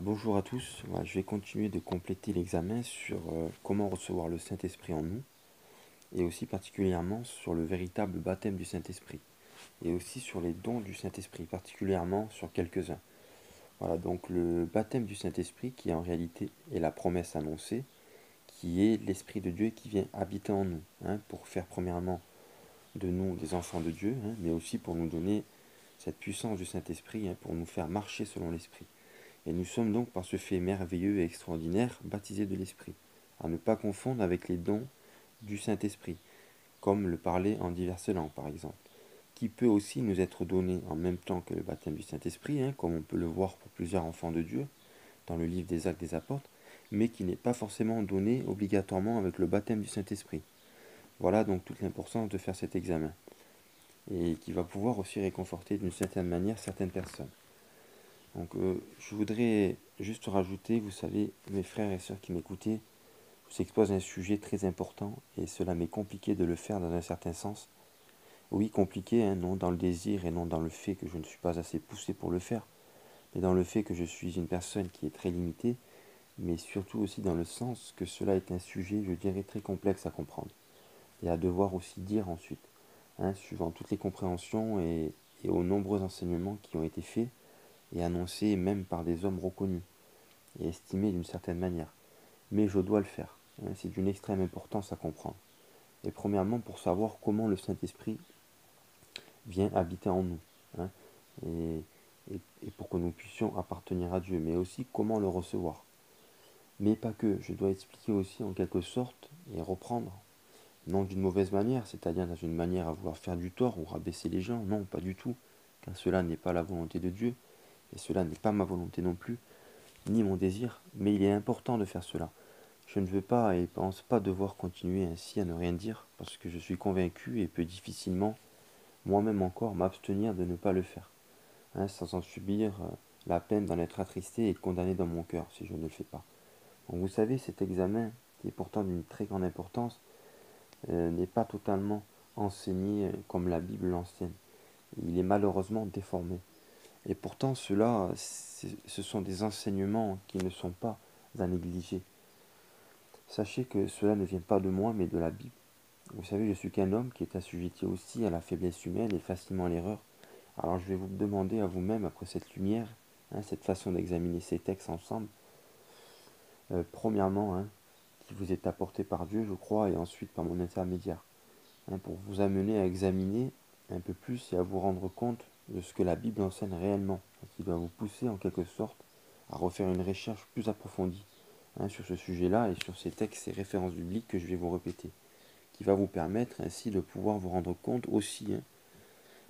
Bonjour à tous. Voilà, je vais continuer de compléter l'examen sur comment recevoir le Saint-Esprit en nous et aussi particulièrement sur le véritable baptême du Saint-Esprit et aussi sur les dons du Saint-Esprit, particulièrement sur quelques-uns. Voilà, donc le baptême du Saint-Esprit qui en réalité est la promesse annoncée, qui est l'Esprit de Dieu qui vient habiter en nous, pour faire premièrement de nous des enfants de Dieu, mais aussi pour nous donner cette puissance du Saint-Esprit, pour nous faire marcher selon l'Esprit. Et nous sommes donc par ce fait merveilleux et extraordinaire baptisés de l'Esprit, à ne pas confondre avec les dons du Saint-Esprit, comme le parler en diverses langues par exemple, qui peut aussi nous être donné en même temps que le baptême du Saint-Esprit, comme on peut le voir pour plusieurs enfants de Dieu dans le livre des Actes des Apôtres, mais qui n'est pas forcément donné obligatoirement avec le baptême du Saint-Esprit. Voilà donc toute l'importance de faire cet examen, et qui va pouvoir aussi réconforter d'une certaine manière certaines personnes. Donc je voudrais juste rajouter, vous savez, mes frères et sœurs qui m'écoutaient, je vous expose un sujet très important et cela m'est compliqué de le faire dans un certain sens. Oui, compliqué, non dans le désir et non dans le fait que je ne suis pas assez poussé pour le faire, mais dans le fait que je suis une personne qui est très limitée, mais surtout aussi dans le sens que cela est un sujet, je dirais, très complexe à comprendre et à devoir aussi dire ensuite, suivant toutes les compréhensions et aux nombreux enseignements qui ont été faits et annoncé même par des hommes reconnus et estimés d'une certaine manière. Mais je dois le faire. C'est d'une extrême importance à comprendre. Et premièrement, pour savoir comment le Saint-Esprit vient habiter en nous. hein, et, et pour que nous puissions appartenir à Dieu. Mais aussi comment le recevoir. Mais pas que. Je dois expliquer aussi en quelque sorte et reprendre. Non d'une mauvaise manière, c'est-à-dire dans une manière à vouloir faire du tort ou rabaisser les gens. Non, pas du tout. Car cela n'est pas la volonté de Dieu. Et cela n'est pas ma volonté non plus, ni mon désir, mais il est important de faire cela. Je ne veux pas et pense pas devoir continuer ainsi à ne rien dire, parce que je suis convaincu et peux difficilement, moi-même encore, m'abstenir de ne pas le faire, sans en subir la peine d'en être attristé et condamné dans mon cœur si je ne le fais pas. Donc vous savez, cet examen, qui est pourtant d'une très grande importance, n'est pas totalement enseigné comme la Bible l'enseigne. Il est malheureusement déformé. Et pourtant, ce sont des enseignements qui ne sont pas à négliger. Sachez que cela ne vient pas de moi, mais de la Bible. Vous savez, je suis qu'un homme qui est assujetti aussi à la faiblesse humaine et facilement à l'erreur. Alors je vais vous demander à vous-même, après cette lumière, cette façon d'examiner ces textes ensemble, premièrement, qui vous est apporté par Dieu, je crois, et ensuite par mon intermédiaire, pour vous amener à examiner un peu plus et à vous rendre compte de ce que la Bible enseigne réellement, et qui doit vous pousser en quelque sorte à refaire une recherche plus approfondie sur ce sujet-là et sur ces textes et références bibliques que je vais vous répéter, qui va vous permettre ainsi de pouvoir vous rendre compte aussi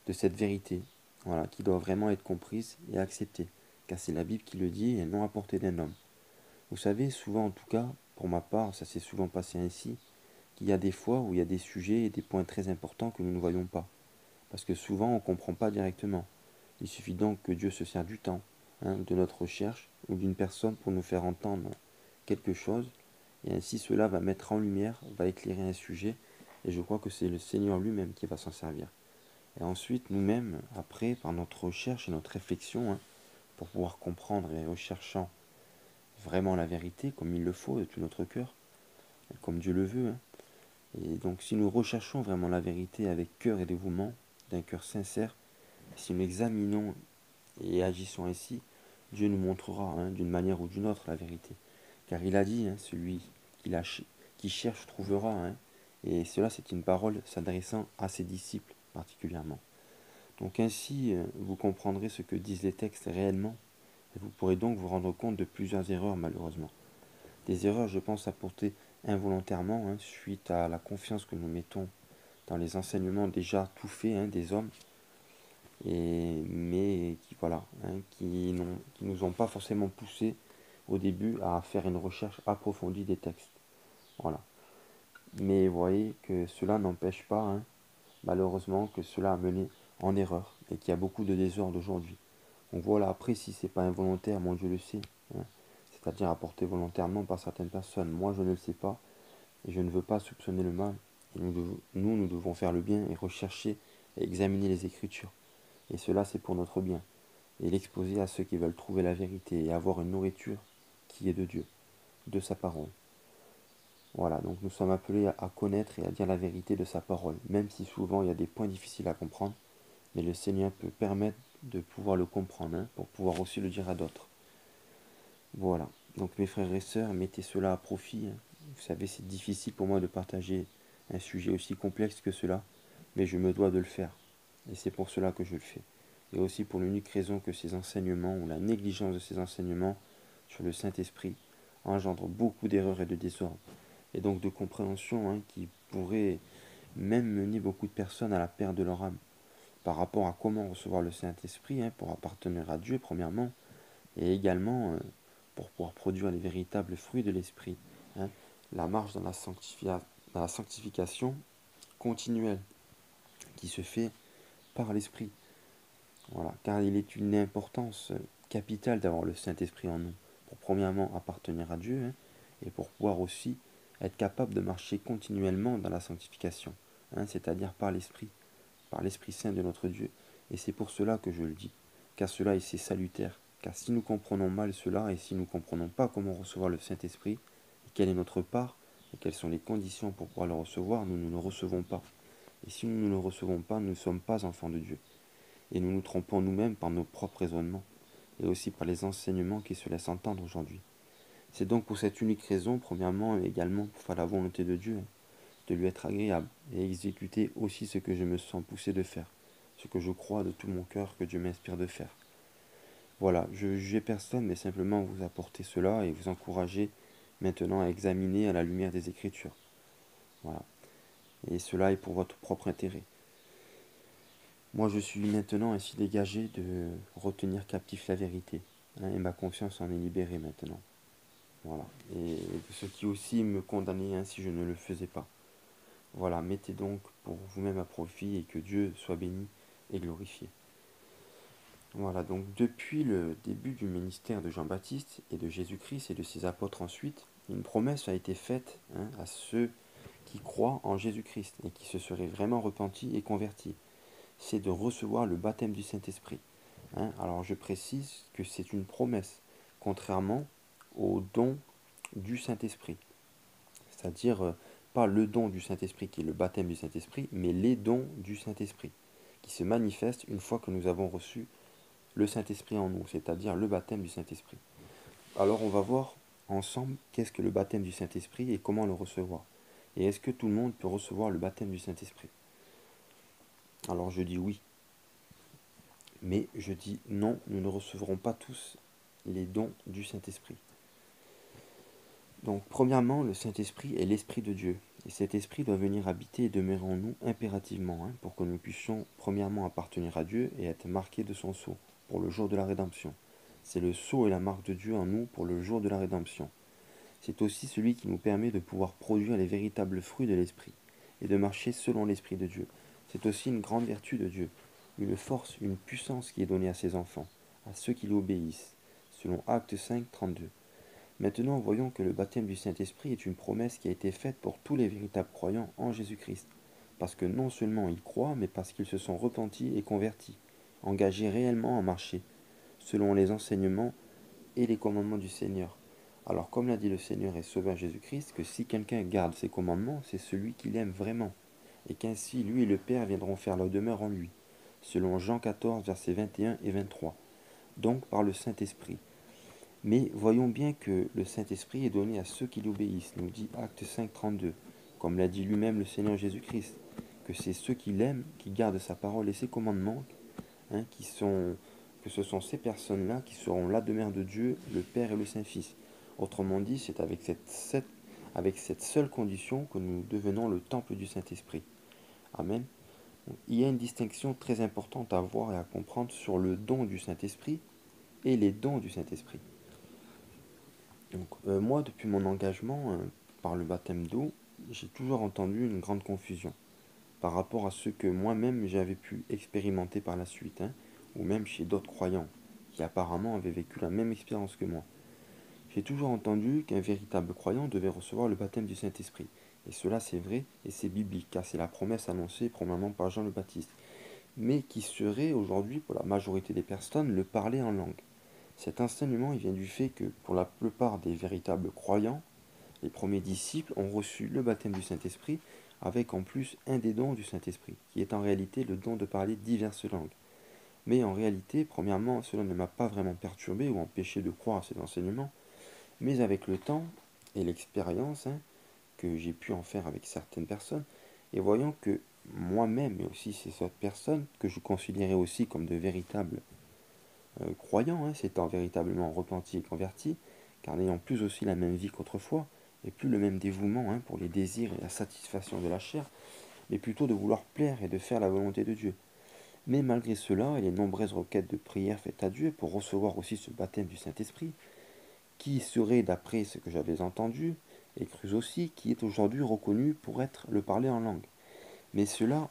de cette vérité, voilà, qui doit vraiment être comprise et acceptée, car c'est la Bible qui le dit et non à portée d'un homme. Vous savez, souvent en tout cas, pour ma part, ça s'est souvent passé ainsi, qu'il y a des fois où il y a des sujets et des points très importants que nous ne voyons pas, parce que souvent on ne comprend pas directement. Il suffit donc que Dieu se sert du temps, de notre recherche ou d'une personne pour nous faire entendre quelque chose, et ainsi cela va mettre en lumière, va éclairer un sujet, et je crois que c'est le Seigneur lui-même qui va s'en servir. Et ensuite, nous-mêmes, après, par notre recherche et notre réflexion, pour pouvoir comprendre et recherchant vraiment la vérité, comme il le faut, de tout notre cœur, comme Dieu le veut, et donc si nous recherchons vraiment la vérité avec cœur et dévouement, d'un cœur sincère, si nous examinons et agissons ainsi, Dieu nous montrera d'une manière ou d'une autre la vérité. Car il a dit, celui qui cherche trouvera, et cela c'est une parole s'adressant à ses disciples particulièrement. Donc ainsi, vous comprendrez ce que disent les textes réellement, et vous pourrez donc vous rendre compte de plusieurs erreurs malheureusement. Des erreurs, je pense, apportées involontairement, suite à la confiance que nous mettons dans les enseignements déjà tout faits des hommes, mais qui, voilà, qui nous ont pas forcément poussé au début à faire une recherche approfondie des textes. Voilà. Mais vous voyez que cela n'empêche pas, malheureusement, que cela a mené en erreur et qu'il y a beaucoup de désordre aujourd'hui. Donc voilà, après, si c'est pas involontaire, mon Dieu le sait, c'est-à-dire apporté volontairement par certaines personnes. Moi, je ne le sais pas et je ne veux pas soupçonner le mal. Et nous devons faire le bien et rechercher et examiner les Écritures. Et cela, c'est pour notre bien. et l'exposer à ceux qui veulent trouver la vérité et avoir une nourriture qui est de Dieu, de sa parole. Voilà, donc nous sommes appelés à connaître et à dire la vérité de sa parole, même si souvent il y a des points difficiles à comprendre, mais le Seigneur peut permettre de pouvoir le comprendre, hein, pour pouvoir aussi le dire à d'autres. Voilà, donc mes frères et sœurs, mettez cela à profit, hein. Vous savez, c'est difficile pour moi de partager un sujet aussi complexe que cela, mais je me dois de le faire, et c'est pour cela que je le fais. Et aussi pour l'unique raison que ces enseignements, ou la négligence de ces enseignements sur le Saint-Esprit, engendre beaucoup d'erreurs et de désordre, et donc de compréhension, hein, qui pourrait même mener beaucoup de personnes à la perte de leur âme, par rapport à comment recevoir le Saint-Esprit, hein, pour appartenir à Dieu premièrement, et également pour pouvoir produire les véritables fruits de l'Esprit, hein, la marche dans dans la sanctification continuelle qui se fait par l'Esprit. Voilà, car il est une importance capitale d'avoir le Saint-Esprit en nous, pour premièrement appartenir à Dieu, hein, et pour pouvoir aussi être capable de marcher continuellement dans la sanctification, hein, c'est-à-dire par l'Esprit Saint de notre Dieu. Et c'est pour cela que je le dis, car cela est si salutaire, car si nous comprenons mal cela, et si nous ne comprenons pas comment recevoir le Saint-Esprit, et quelle est notre part, et quelles sont les conditions pour pouvoir le recevoir, nous ne le recevons pas. Et si nous ne le recevons pas, nous ne sommes pas enfants de Dieu. Et nous nous trompons nous-mêmes par nos propres raisonnements, et aussi par les enseignements qui se laissent entendre aujourd'hui. C'est donc pour cette unique raison, premièrement, et également pour faire la volonté de Dieu, de lui être agréable, et exécuter aussi ce que je me sens poussé de faire, ce que je crois de tout mon cœur que Dieu m'inspire de faire. Voilà, je ne jugeais personne, mais simplement vous apporter cela et vous encourager maintenant à examiner à la lumière des Écritures. Voilà. Et cela est pour votre propre intérêt. Moi, je suis maintenant ainsi dégagé de retenir captif la vérité, hein, et ma conscience en est libérée maintenant. Voilà. Et ce qui aussi me condamnait, hein, si je ne le faisais pas. Voilà, mettez donc pour vous-même à profit et que Dieu soit béni et glorifié. Voilà, donc depuis le début du ministère de Jean-Baptiste et de Jésus-Christ et de ses apôtres ensuite, une promesse a été faite, hein, à ceux qui croient en Jésus-Christ et qui se seraient vraiment repentis et convertis. C'est de recevoir le baptême du Saint-Esprit, hein. Alors je précise que c'est une promesse, contrairement au don du Saint-Esprit. C'est-à-dire, pas le don du Saint-Esprit qui est le baptême du Saint-Esprit, mais les dons du Saint-Esprit, qui se manifestent une fois que nous avons reçu le Saint-Esprit en nous, c'est-à-dire le baptême du Saint-Esprit. Alors on va voir ensemble qu'est-ce que le baptême du Saint-Esprit et comment le recevoir. Et est-ce que tout le monde peut recevoir le baptême du Saint-Esprit? Alors je dis oui, mais je dis non, nous ne recevrons pas tous les dons du Saint-Esprit. Donc premièrement, le Saint-Esprit est l'Esprit de Dieu. Et cet Esprit doit venir habiter et demeurer en nous impérativement, hein, pour que nous puissions premièrement appartenir à Dieu et être marqués de son sceau pour le jour de la rédemption. C'est le sceau et la marque de Dieu en nous pour le jour de la rédemption. C'est aussi celui qui nous permet de pouvoir produire les véritables fruits de l'Esprit et de marcher selon l'Esprit de Dieu. C'est aussi une grande vertu de Dieu, une force, une puissance qui est donnée à ses enfants, à ceux qui l'obéissent, selon Actes 5, 32. Maintenant, voyons que le baptême du Saint-Esprit est une promesse qui a été faite pour tous les véritables croyants en Jésus-Christ, parce que non seulement ils croient, mais parce qu'ils se sont repentis et convertis, engagés réellement à marcher, selon les enseignements et les commandements du Seigneur. Alors comme l'a dit le Seigneur et Sauveur Jésus-Christ, que si quelqu'un garde ses commandements, c'est celui qu'il aime vraiment, et qu'ainsi lui et le Père viendront faire leur demeure en lui, selon Jean 14, versets 21 et 23, donc par le Saint-Esprit. Mais voyons bien que le Saint-Esprit est donné à ceux qui l'obéissent, nous dit Acte 5, 32, comme l'a dit lui-même le Seigneur Jésus-Christ, que c'est ceux qui l'aiment, qui gardent sa parole et ses commandements, hein, que ce sont ces personnes-là qui seront la demeure de Dieu, le Père et le Saint-Fils. Autrement dit, c'est avec cette seule condition que nous devenons le temple du Saint-Esprit. Amen. Donc, il y a une distinction très importante à voir et à comprendre sur le don du Saint-Esprit et les dons du Saint-Esprit. Donc, moi, depuis mon engagement par le baptême d'eau, j'ai toujours entendu une grande confusion par rapport à ce que moi-même j'avais pu expérimenter par la suite, hein, ou même chez d'autres croyants qui apparemment avaient vécu la même expérience que moi. J'ai toujours entendu qu'un véritable croyant devait recevoir le baptême du Saint-Esprit. Et cela c'est vrai et c'est biblique, car c'est la promesse annoncée premièrement par Jean le Baptiste. mais qui serait aujourd'hui, pour la majorité des personnes, le parler en langue. Cet enseignement il vient du fait que, pour la plupart des véritables croyants, les premiers disciples ont reçu le baptême du Saint-Esprit avec en plus un des dons du Saint-Esprit, qui est en réalité le don de parler diverses langues. Mais en réalité, premièrement, cela ne m'a pas vraiment perturbé ou empêché de croire à cet enseignement, mais avec le temps et l'expérience que j'ai pu en faire avec certaines personnes, et voyant que moi-même, mais aussi ces autres personnes, que je considérais aussi comme de véritables croyants, s'étant véritablement repentis et convertis, car n'ayant plus aussi la même vie qu'autrefois, et plus le même dévouement pour les désirs et la satisfaction de la chair, mais plutôt de vouloir plaire et de faire la volonté de Dieu. Mais malgré cela, et les nombreuses requêtes de prière faites à Dieu pour recevoir aussi ce baptême du Saint-Esprit, qui serait, d'après ce que j'avais entendu, et cru aussi, qui est aujourd'hui reconnu pour être le parler en langue. Mais cela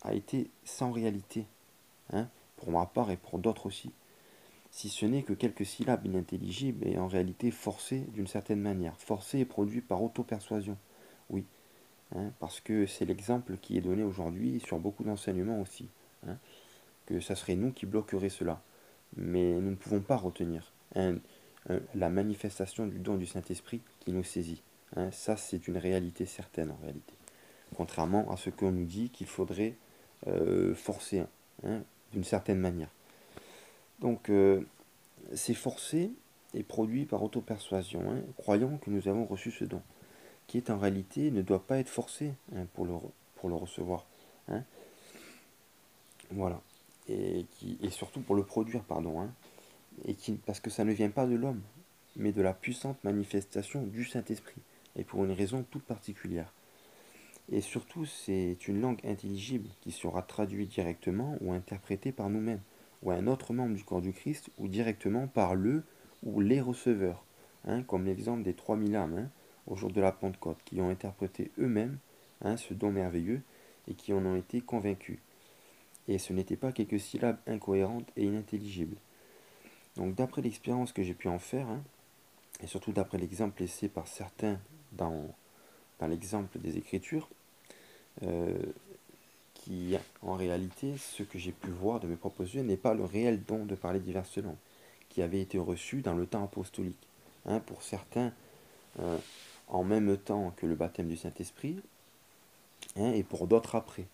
a été sans réalité, pour ma part et pour d'autres aussi, si ce n'est que quelques syllabes inintelligibles et en réalité forcées d'une certaine manière, forcées et produites par auto-persuasion. Oui, parce que c'est l'exemple qui est donné aujourd'hui sur beaucoup d'enseignements aussi, que ça serait nous qui bloquerait cela. Mais nous ne pouvons pas retenir la manifestation du don du Saint-Esprit qui nous saisit. Ça, c'est une réalité certaine en réalité. Contrairement à ce qu'on nous dit qu'il faudrait forcer d'une certaine manière. Donc, c'est forcé et produit par autopersuasion, croyant que nous avons reçu ce don, qui est en réalité ne doit pas être forcé pour le recevoir. Voilà. Et surtout pour le produire, pardon. Parce que ça ne vient pas de l'homme, mais de la puissante manifestation du Saint-Esprit, et pour une raison toute particulière. Et surtout, c'est une langue intelligible qui sera traduite directement ou interprétée par nous-mêmes, ou un autre membre du corps du Christ, ou directement par le ou les receveurs, comme l'exemple des 3000 âmes au jour de la Pentecôte, qui ont interprété eux-mêmes ce don merveilleux et qui en ont été convaincus. Et ce n'étaient pas quelques syllabes incohérentes et inintelligibles. Donc d'après l'expérience que j'ai pu en faire, et surtout d'après l'exemple laissé par certains dans l'exemple des Écritures, qui en réalité, ce que j'ai pu voir de mes propres yeux, n'est pas le réel don de parler diverses langues, qui avait été reçu dans le temps apostolique. Pour certains, en même temps que le baptême du Saint-Esprit, et pour d'autres après.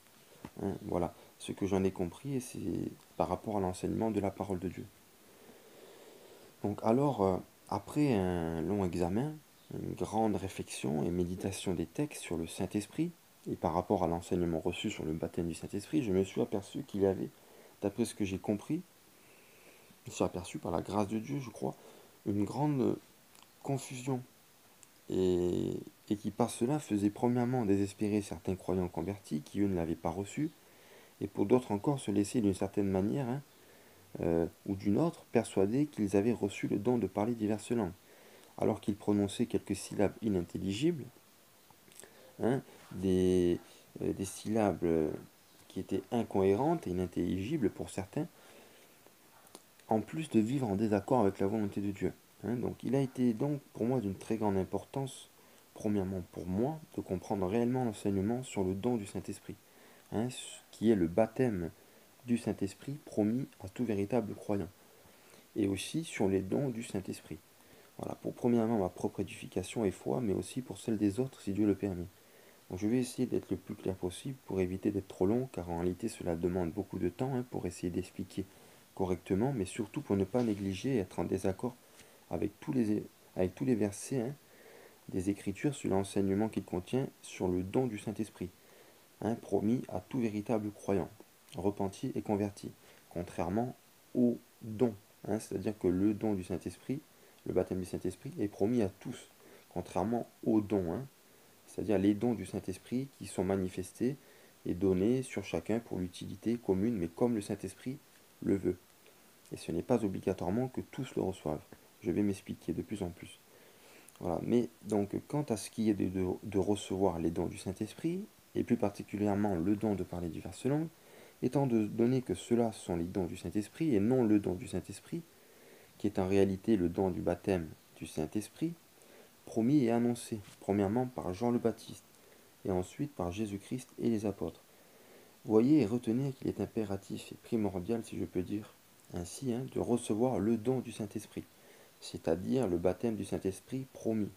Voilà, ce que j'en ai compris, c'est par rapport à l'enseignement de la parole de Dieu. Donc alors, après un long examen, une grande réflexion et méditation des textes sur le Saint-Esprit, et par rapport à l'enseignement reçu sur le baptême du Saint-Esprit, je me suis aperçu qu'il y avait, d'après ce que j'ai compris, je me suis aperçu par la grâce de Dieu, je crois, une grande confusion, et, et qui par cela faisait premièrement désespérer certains croyants convertis qui eux ne l'avaient pas reçu, et pour d'autres encore se laisser d'une certaine manière, ou d'une autre, persuadés qu'ils avaient reçu le don de parler diverses langues, alors qu'ils prononçaient quelques syllabes inintelligibles, hein, des syllabes qui étaient incohérentes et inintelligibles pour certains, en plus de vivre en désaccord avec la volonté de Dieu. Donc il a été donc pour moi d'une très grande importance, premièrement pour moi, de comprendre réellement l'enseignement sur le don du Saint-Esprit, qui est le baptême du Saint-Esprit promis à tout véritable croyant, et aussi sur les dons du Saint-Esprit. Voilà, pour premièrement ma propre édification et foi, mais aussi pour celle des autres si Dieu le permet. Donc je vais essayer d'être le plus clair possible pour éviter d'être trop long, car en réalité cela demande beaucoup de temps pour essayer d'expliquer correctement, mais surtout pour ne pas négliger et être en désaccord avec tous les versets des Écritures sur l'enseignement qu'il contient sur le don du Saint-Esprit, promis à tout véritable croyant, repenti et converti, contrairement au don, c'est-à-dire que le don du Saint-Esprit, le baptême du Saint-Esprit, est promis à tous, contrairement au don, c'est-à-dire les dons du Saint-Esprit qui sont manifestés et donnés sur chacun pour l'utilité commune, mais comme le Saint-Esprit le veut. Et ce n'est pas obligatoirement que tous le reçoivent. Je vais m'expliquer de plus en plus. Voilà. Mais donc, quant à ce qui est de recevoir les dons du Saint-Esprit, et plus particulièrement le don de parler diverses langues, étant donné que ceux-là sont les dons du Saint-Esprit et non le don du Saint-Esprit, qui est en réalité le don du baptême du Saint-Esprit, promis et annoncé, premièrement par Jean le Baptiste, et ensuite par Jésus-Christ et les apôtres. Voyez et retenez qu'il est impératif et primordial, si je peux dire ainsi, de recevoir le don du Saint-Esprit, c'est-à-dire le baptême du Saint-Esprit promis,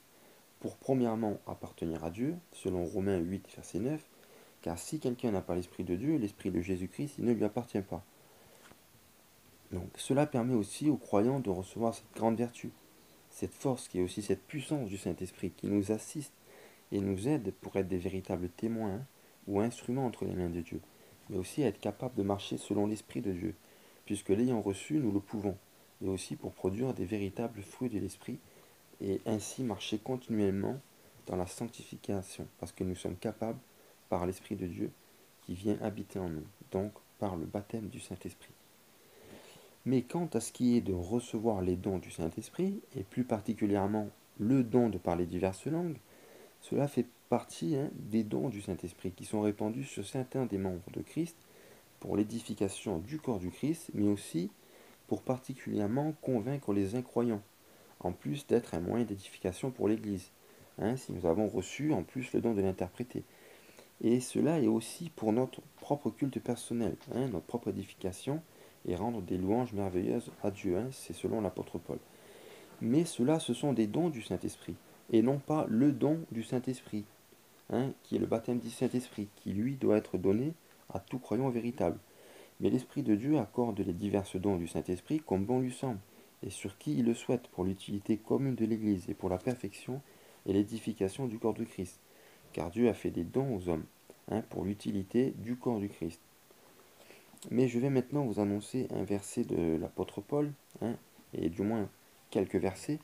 pour premièrement appartenir à Dieu, selon Romains 8, verset 9, car si quelqu'un n'a pas l'Esprit de Dieu, l'Esprit de Jésus-Christ, il ne lui appartient pas. Donc cela permet aussi aux croyants de recevoir cette grande vertu, cette force qui est aussi cette puissance du Saint-Esprit qui nous assiste et nous aide pour être des véritables témoins ou instruments entre les mains de Dieu, mais aussi à être capable de marcher selon l'Esprit de Dieu, puisque l'ayant reçu, nous le pouvons, et aussi pour produire des véritables fruits de l'Esprit et ainsi marcher continuellement dans la sanctification, parce que nous sommes capables par l'Esprit de Dieu qui vient habiter en nous, donc par le baptême du Saint-Esprit. Mais quant à ce qui est de recevoir les dons du Saint-Esprit, et plus particulièrement le don de parler diverses langues, cela fait partie des dons du Saint-Esprit qui sont répandus sur certains des membres de Christ pour l'édification du corps du Christ, mais aussi pour particulièrement convaincre les incroyants, en plus d'être un moyen d'édification pour l'Église, si nous avons reçu en plus le don de l'interpréter. Et cela est aussi pour notre propre culte personnel, notre propre édification, et rendre des louanges merveilleuses à Dieu, c'est selon l'apôtre Paul. Mais cela, ce sont des dons du Saint-Esprit, et non pas le don du Saint-Esprit, qui est le baptême du Saint-Esprit, qui lui doit être donné à tout croyant véritable. Mais l'Esprit de Dieu accorde les diverses dons du Saint-Esprit comme bon lui semble, et sur qui il le souhaite pour l'utilité commune de l'Église et pour la perfection et l'édification du corps de Christ. Car Dieu a fait des dons aux hommes, pour l'utilité du corps du Christ. Mais je vais maintenant vous annoncer un verset de l'apôtre Paul, et du moins quelques versets,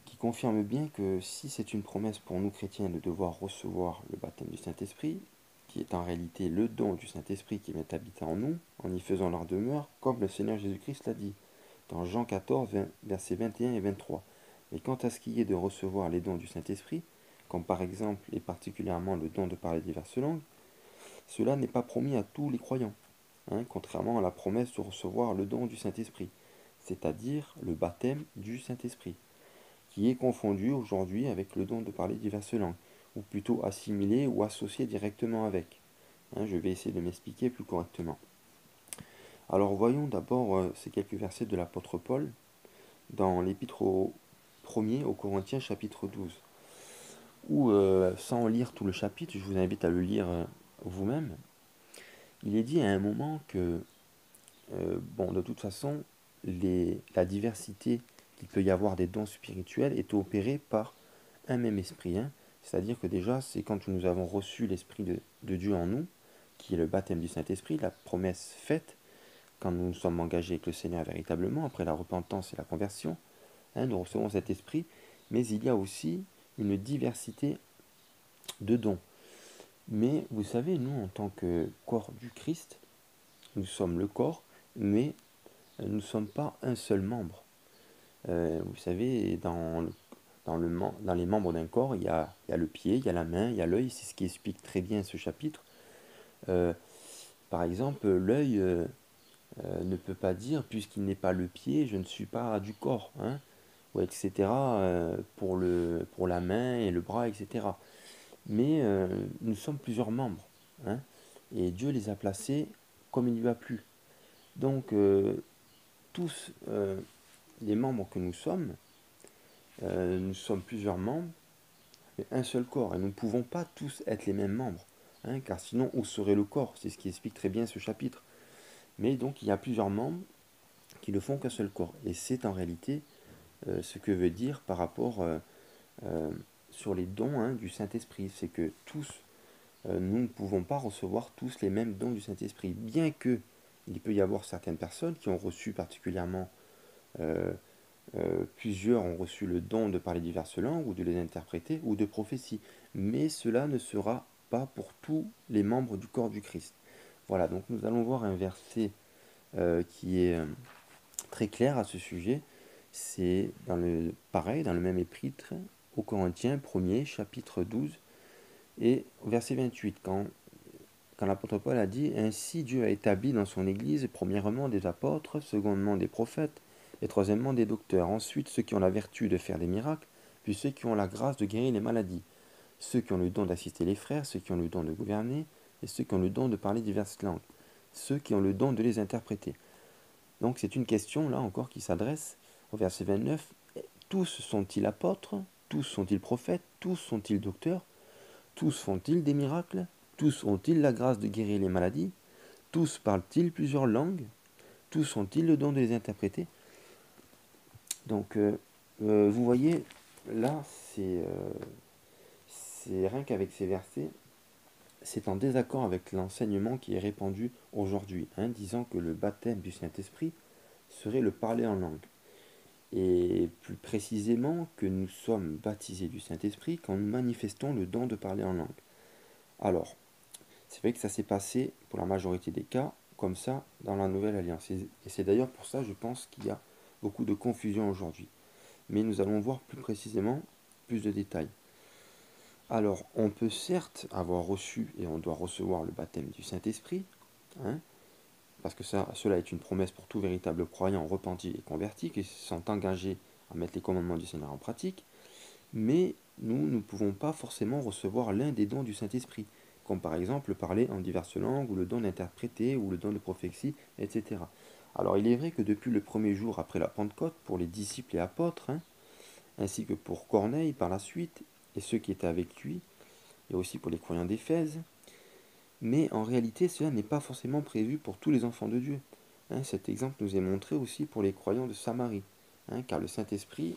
qui confirment bien que si c'est une promesse pour nous chrétiens de devoir recevoir le baptême du Saint-Esprit, qui est en réalité le don du Saint-Esprit qui vient habiter en nous, en y faisant leur demeure, comme le Seigneur Jésus-Christ l'a dit, dans Jean 14, versets 21 et 23. Mais quant à ce qui est de recevoir les dons du Saint-Esprit, comme par exemple et particulièrement le don de parler diverses langues, cela n'est pas promis à tous les croyants, contrairement à la promesse de recevoir le don du Saint-Esprit, c'est-à-dire le baptême du Saint-Esprit, qui est confondu aujourd'hui avec le don de parler diverses langues, ou plutôt assimilé ou associé directement avec. Je vais essayer de m'expliquer plus correctement. Alors voyons d'abord ces quelques versets de l'apôtre Paul dans l'épître au premier aux Corinthiens chapitre 12, où sans lire tout le chapitre, je vous invite à le lire vous-même, il est dit à un moment que, de toute façon, la diversité qu'il peut y avoir des dons spirituels est opérée par un même esprit. C'est-à-dire que déjà, c'est quand nous avons reçu l'Esprit de Dieu en nous, qui est le baptême du Saint-Esprit, la promesse faite, quand nous nous sommes engagés avec le Seigneur véritablement, après la repentance et la conversion, nous recevons cet esprit, mais il y a aussi une diversité de dons. Mais vous savez, nous, en tant que corps du Christ, nous sommes le corps, mais nous ne sommes pas un seul membre. Vous savez, dans les membres d'un corps, il y a le pied, il y a la main, il y a l'œil, c'est ce qui explique très bien ce chapitre. Par exemple, l'œil ne peut pas dire, puisqu'il n'est pas le pied, je ne suis pas du corps, ou etc., pour la main et le bras, etc. Mais nous sommes plusieurs membres, et Dieu les a placés comme il lui a plu. Donc, tous les membres que nous sommes plusieurs membres, mais un seul corps, et nous ne pouvons pas tous être les mêmes membres, car sinon où serait le corps? C'est ce qui explique très bien ce chapitre. Mais donc il y a plusieurs membres qui ne font qu'un seul corps, et c'est en réalité ce que veut dire par rapport sur les dons du Saint-Esprit, c'est que tous, nous ne pouvons pas recevoir tous les mêmes dons du Saint-Esprit, bien que il peut y avoir certaines personnes qui ont reçu particulièrement plusieurs ont reçu le don de parler diverses langues ou de les interpréter ou de prophétie, mais cela ne sera pas pour tous les membres du corps du Christ. Voilà, donc nous allons voir un verset qui est très clair à ce sujet. C'est dans le même épître aux Corinthiens 1er chapitre 12 et verset 28 quand l'apôtre Paul a dit: ainsi Dieu a établi dans son Église premièrement des apôtres, secondement des prophètes, et troisièmement des docteurs, ensuite ceux qui ont la vertu de faire des miracles, puis ceux qui ont la grâce de guérir les maladies, ceux qui ont le don d'assister les frères, ceux qui ont le don de gouverner, et ceux qui ont le don de parler diverses langues, ceux qui ont le don de les interpréter. Donc c'est une question, là encore, qui s'adresse au verset 29. Tous sont-ils apôtres? Tous sont-ils prophètes? Tous sont-ils docteurs? Tous font-ils des miracles? Tous ont-ils la grâce de guérir les maladies? Tous parlent-ils plusieurs langues? Tous ont-ils le don de les interpréter? Donc, vous voyez, là, c'est rien qu'avec ces versets, c'est en désaccord avec l'enseignement qui est répandu aujourd'hui, disant que le baptême du Saint-Esprit serait le parler en langue. Et plus précisément que nous sommes baptisés du Saint-Esprit quand nous manifestons le don de parler en langue. Alors, c'est vrai que ça s'est passé pour la majorité des cas comme ça dans la Nouvelle Alliance. Et c'est d'ailleurs pour ça, je pense, qu'il y a beaucoup de confusion aujourd'hui. Mais nous allons voir plus précisément plus de détails. Alors, on peut certes avoir reçu et on doit recevoir le baptême du Saint-Esprit, parce que cela est une promesse pour tout véritable croyant repenti et converti qui sont engagés à mettre les commandements du Seigneur en pratique, mais nous ne pouvons pas forcément recevoir l'un des dons du Saint-Esprit, comme par exemple parler en diverses langues, ou le don d'interpréter, ou le don de prophétie, etc. Alors il est vrai que depuis le premier jour après la Pentecôte, pour les disciples et apôtres, ainsi que pour Corneille par la suite, et ceux qui étaient avec lui, et aussi pour les croyants d'Éphèse, mais en réalité cela n'est pas forcément prévu pour tous les enfants de Dieu. Cet exemple nous est montré aussi pour les croyants de Samarie, car le Saint-Esprit,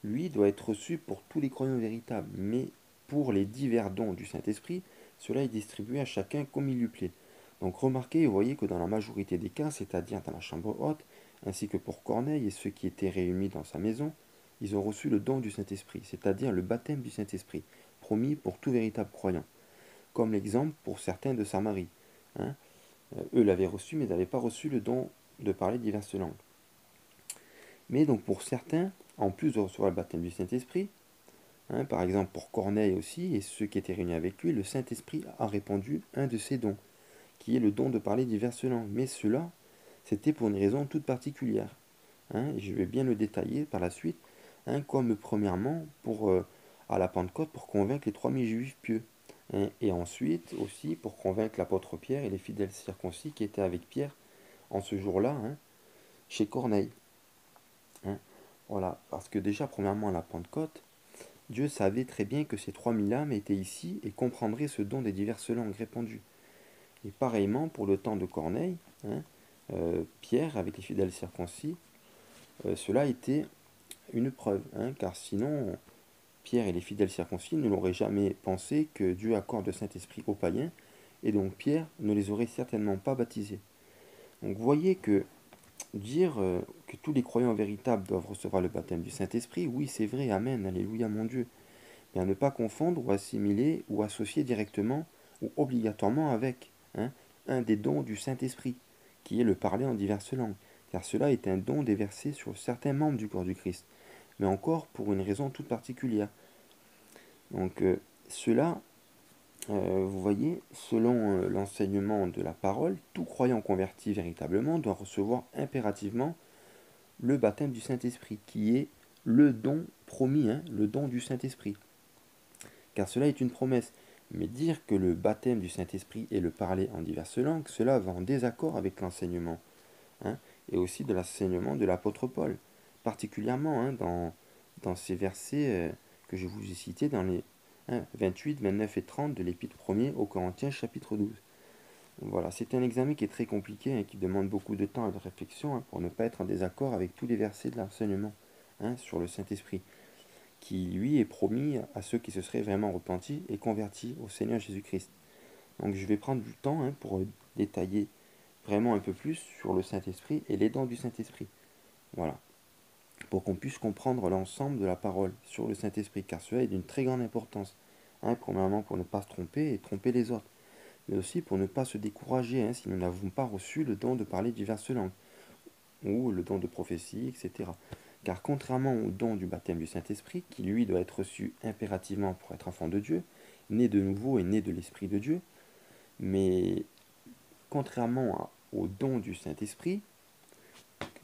lui, doit être reçu pour tous les croyants véritables, mais pour les divers dons du Saint-Esprit, cela est distribué à chacun comme il lui plaît. Donc remarquez et voyez que dans la majorité des cas, c'est-à-dire dans la chambre haute, ainsi que pour Corneille et ceux qui étaient réunis dans sa maison, ils ont reçu le don du Saint-Esprit, c'est-à-dire le baptême du Saint-Esprit, promis pour tout véritable croyant. Comme l'exemple pour certains de Samarie. Eux l'avaient reçu, mais n'avaient pas reçu le don de parler diverses langues. Mais donc pour certains, en plus de recevoir le baptême du Saint-Esprit, par exemple pour Corneille aussi, et ceux qui étaient réunis avec lui, le Saint-Esprit a répandu un de ses dons, qui est le don de parler diverses langues. Mais cela, c'était pour une raison toute particulière. Et je vais bien le détailler par la suite, comme premièrement à la Pentecôte pour convaincre les 3000 juifs pieux. Et ensuite aussi pour convaincre l'apôtre Pierre et les fidèles circoncis qui étaient avec Pierre en ce jour-là, chez Corneille. Voilà, parce que déjà premièrement à la Pentecôte, Dieu savait très bien que ces 3000 âmes étaient ici et comprendraient ce don des diverses langues répandues. Et pareillement pour le temps de Corneille, Pierre avec les fidèles circoncis, cela était une preuve, car sinon Pierre et les fidèles circoncis ne l'auraient jamais pensé que Dieu accorde le Saint-Esprit aux païens, et donc Pierre ne les aurait certainement pas baptisés. Donc vous voyez que dire que tous les croyants véritables doivent recevoir le baptême du Saint-Esprit, oui c'est vrai, amen, alléluia mon Dieu, mais à ne pas confondre ou assimiler ou associer directement ou obligatoirement avec un des dons du Saint-Esprit, qui est le parler en diverses langues, car cela est un don déversé sur certains membres du corps du Christ, mais encore pour une raison toute particulière. Donc cela, vous voyez, selon l'enseignement de la parole, tout croyant converti véritablement doit recevoir impérativement le baptême du Saint-Esprit, qui est le don promis, le don du Saint-Esprit. Car cela est une promesse. Mais dire que le baptême du Saint-Esprit est le parler en diverses langues, cela va en désaccord avec l'enseignement, et aussi de l'enseignement de l'apôtre Paul, particulièrement dans ces versets que je vous ai cités dans les 28, 29 et 30 de l'épître 1er aux Corinthiens chapitre 12. Voilà, c'est un examen qui est très compliqué et qui demande beaucoup de temps et de réflexion pour ne pas être en désaccord avec tous les versets de l'enseignement sur le Saint-Esprit, qui lui est promis à ceux qui se seraient vraiment repentis et convertis au Seigneur Jésus-Christ. Donc je vais prendre du temps pour détailler vraiment un peu plus sur le Saint-Esprit et les dons du Saint-Esprit. Voilà, pour qu'on puisse comprendre l'ensemble de la parole sur le Saint-Esprit, car cela est d'une très grande importance. Premièrement pour ne pas se tromper et tromper les autres, mais aussi pour ne pas se décourager si nous n'avons pas reçu le don de parler diverses langues, ou le don de prophétie, etc. Car contrairement au don du baptême du Saint-Esprit, qui lui doit être reçu impérativement pour être enfant de Dieu, né de nouveau et né de l'Esprit de Dieu, mais contrairement au don du Saint-Esprit,